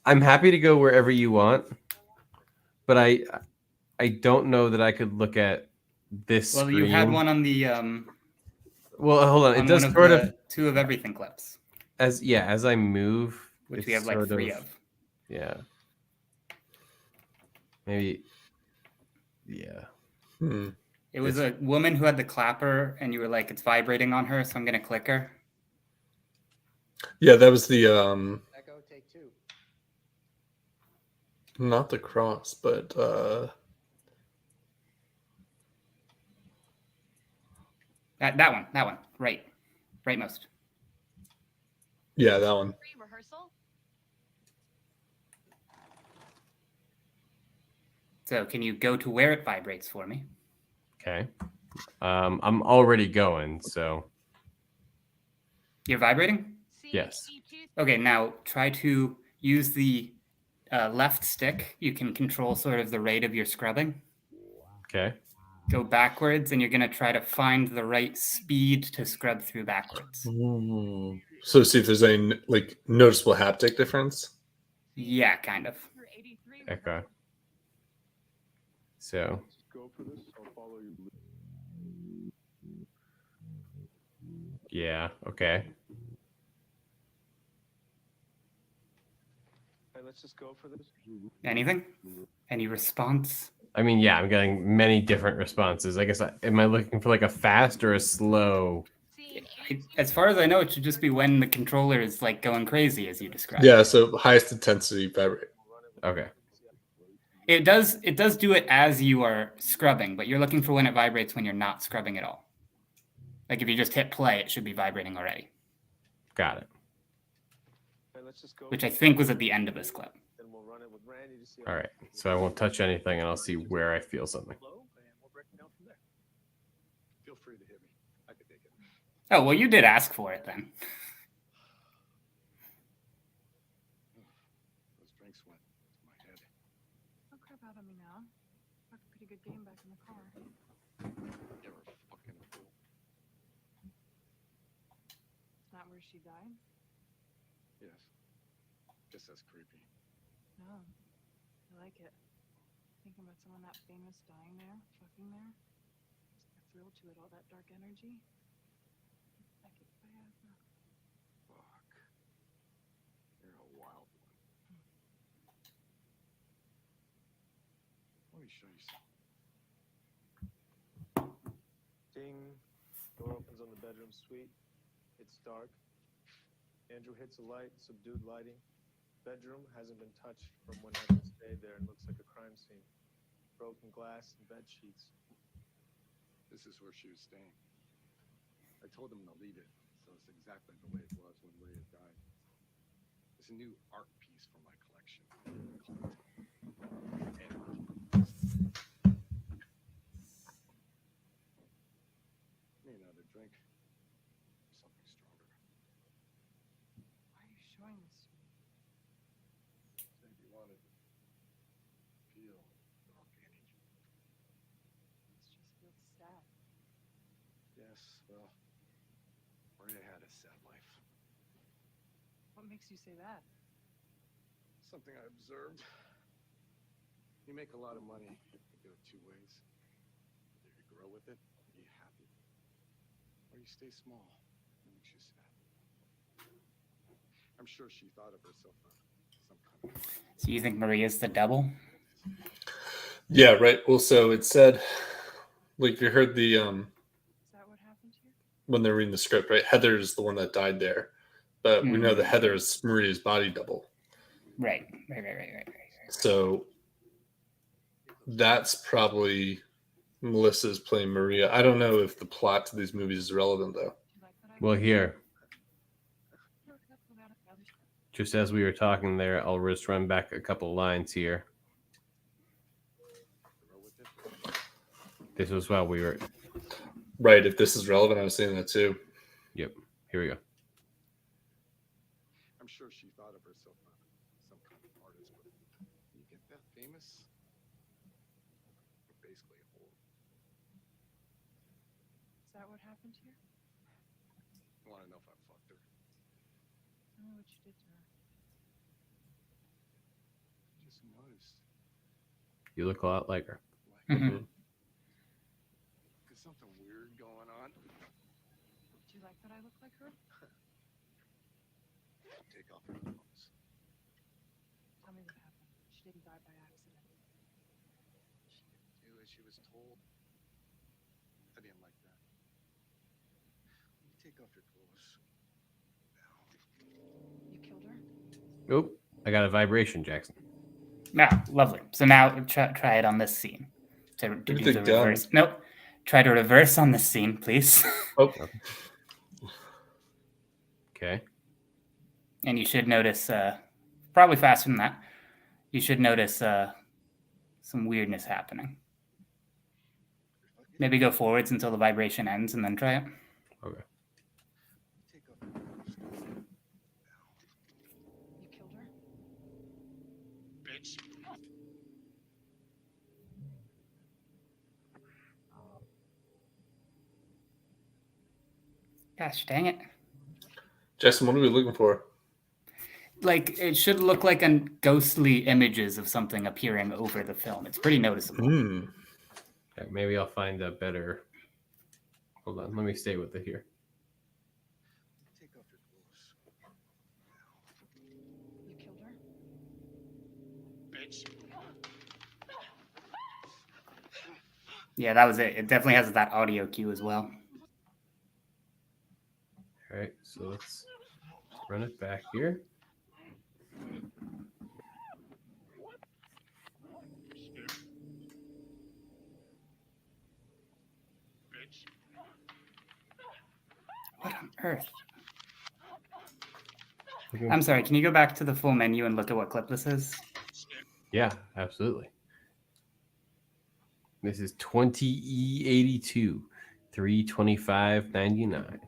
I'm happy to go wherever you want, but I don't know that I could look at this Well, screen. you had one on the... well, hold on. It does one sort of of... the 2 of everything clips. As I move which It's we have like sort 3 of- of. Yeah. Maybe. Yeah. It was a woman who had the clapper, and you were like, it's vibrating on her, so I'm gonna click her. Yeah, that was the Echo, take 2. not the cross, but that one, rightmost. Yeah, that one. Rehearsal? So can you go to where it vibrates for me? Okay. I'm already going, so You're vibrating? yes. Okay, now try to use the left stick. You can control sort of the rate of your scrubbing. Okay. Go backwards, and you're going to try to find the right speed to scrub through backwards. So see if there's any like noticeable haptic difference. Yeah, kind of. Okay. So Go for this. I'll follow you. yeah, okay. Hey, let's just go for this. Anything? Any response? I mean, yeah, I'm getting many different responses. I guess am I looking for like a fast or a slow? As far as I know, it should just be when the controller is like going crazy, as you described. Yeah, so highest intensity vibrate. Okay. It does do it as you are scrubbing, but you're looking for when it vibrates when you're not scrubbing at all. Like if you just hit play, it should be vibrating already. Got it. Hey, let's just go. Which I think was at the end of this clip. Then we'll run it with Randy to see. All right. So I won't touch anything, and I'll see where I feel something. And we'll break it down from there. Feel free to hit me. I could take it. Oh, well, you did ask for it then. Those drinks went to my head. Don't crap out on me now. Talked a pretty good game back in the car. You're a fucking fool. It's not where she died? Yes. Guess that's creepy. No. I like it. Thinking about someone that famous dying there, fucking there. It's like a thrill to it, all that dark energy. Like it forever. Fuck. You're a wild one. Let me show you something. Ding. Door opens on the bedroom suite. It's dark. Andrew hits a light, subdued lighting. Bedroom hasn't been touched from when Evan stayed there and looks like a crime scene. Broken glass and bed sheets. This is where she was staying. I told him to leave it, so it's exactly the way it was when Leia died. It's a new art piece for my collection. Need another drink. Something stronger. Why are you showing this to me? Said you wanted to feel dark energy. This just feels sad. Yes, well, Maria had a sad life. What makes you say that? Something I observed. You make a lot of money. It could go 2 ways. Either you grow with it, be happy, or you stay small. It makes you sad. I'm sure she thought of herself as some kind of. So you think Maria's the double? Yeah, right. Well, so it said, like you heard the Is that what happened here? when they're reading the script, right? Heather's the one that died there, but we know that Heather is Maria's body double. Right. So that's probably Melissa's playing Maria. I don't know if the plot to these movies is relevant though. Well, here, just as we were talking there, I'll just run back a couple lines here. This was while we were. Right. If this is relevant, I was saying that too. Yep. Here we go. I'm sure she thought of herself as some kind of artist, but you get that famous, you're basically a whore. Is that what happened here? You want to know if I fucked her? I don't know what you did to her. Just noticed. You look a lot like her. Mm-hmm. There's something weird going on. Do you like that I look like her? Take off her clothes. Tell me what happened. She didn't die by accident. She didn't do as she was told. I didn't like that. You take off your clothes. You killed her? Oh, I got a vibration, Jackson. Now, lovely. So now try it on this scene. To do the Everything done. reverse. Nope. Try to reverse on this scene, please. Oh, Okay. And you should notice, probably faster than that, you should notice some weirdness happening. Maybe go forwards until the vibration ends and then try it. Okay. Take off your clothes. You killed her? Bitch. Gosh dang it. Jackson, what are we looking for? Like, it should look like ghostly images of something appearing over the film. It's pretty noticeable. Okay, maybe I'll find a better. Hold on, let me stay with it here. Take off your clothes. You killed her? Bitch. Yeah, that was it. It definitely has that audio cue as well. All right, so let's run it back here. What on earth? I'm sorry, can you go back to the full menu and look at what clip this is? Yeah, absolutely. This is 20E82, 325.99.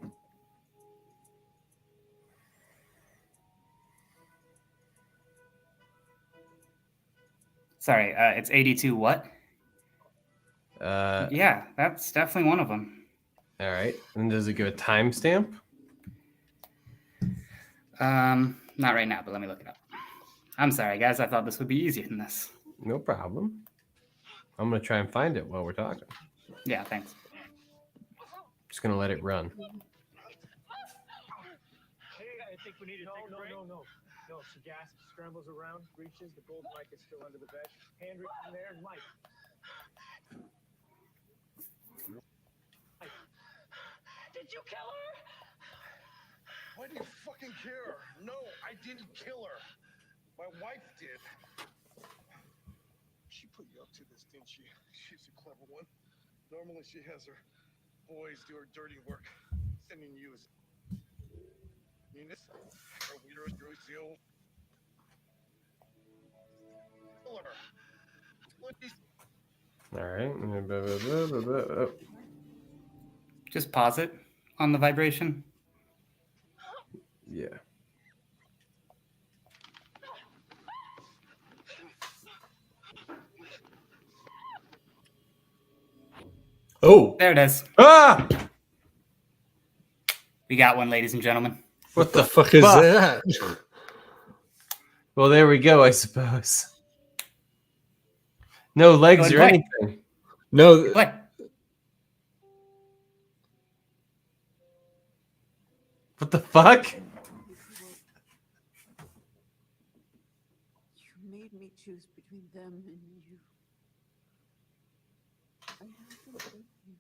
Sorry, it's 82 what? Yeah, that's definitely one of them. All right. And does it give a timestamp? Not right now, but let me look it up. I'm sorry, guys. I thought this would be easier than this. No problem. I'm going to try and find it while we're talking. Yeah, thanks. Just going to let it run. Hey, I think we need to take a break. No. She gasps, scrambles around, reaches. The gold mic is still under the bed. Hand reach in there, and Mike. Did you kill her? Why do you fucking care? No, I didn't kill her. My wife did. She put you up to this, didn't she? She's a clever one. Normally she has her boys do her dirty work. Sending you as... Eunice, our leader is Rocio. Kill her. Please. All right. Just pause it on the vibration. Yeah. Oh, There it is. Ah! We got one, ladies and gentlemen. what the fuck is fuck? that? Well, there we go, I suppose. No legs Go or ahead and anything. No, Play. What the fuck? You made me choose between them and you. I have to thank you.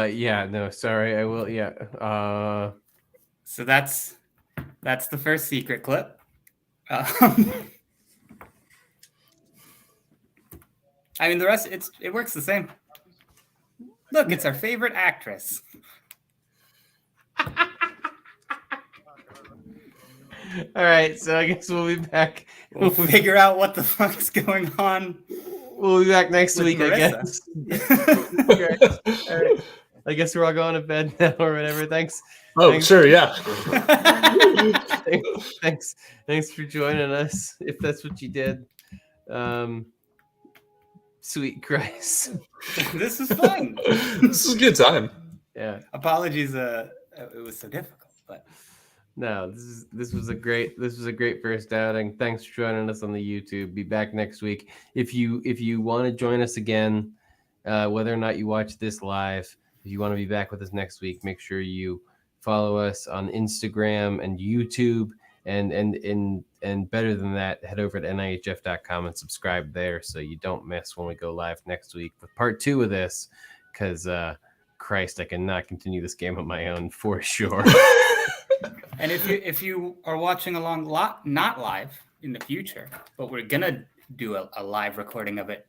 Yeah, no, sorry, I will. Yeah. So that's the first secret clip. I mean, the rest it works the same. Look, it's our favorite actress. All right, so I guess we'll be back. We'll figure out what the fuck's going on. We'll be back next with week, Marissa. I guess. All right. I guess we're all going to bed now or whatever. Thanks. oh, Thanks. sure, yeah. Thanks for joining us. If that's what you did. Sweet Christ. This is fun. This is a good time. Yeah. Apologies, it was so difficult, but No, this was a great first outing. Thanks for joining us on the YouTube. Be back next week. If you want to join us again, whether or not you watch this live, if you want to be back with us next week, make sure you follow us on Instagram and YouTube, and better than that, head over to nihf.com and subscribe there so you don't miss when we go live next week with part 2 of this, because Christ, I cannot continue this game on my own for sure. And if you are watching along not live in the future, but we're gonna do a live recording of it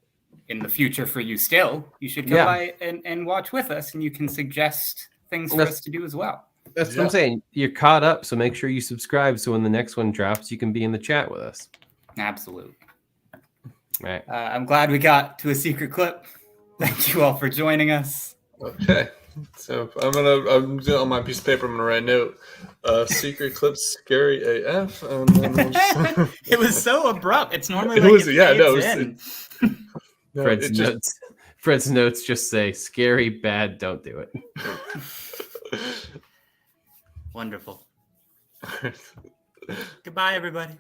in the future for you still, you should come by and watch with us, and you can suggest things for us to do as well. That's what I'm saying. You're caught up, so make sure you subscribe so when the next one drops, you can be in the chat with us. Absolutely. All right. I'm glad we got to a secret clip. Thank you all for joining us. Okay. So I'm on my piece of paper, I'm gonna write a note. Secret clip scary AF. And then we'll just... It was so abrupt. It's normally Fred's notes just say scary, bad, don't do it. Wonderful. Goodbye, everybody.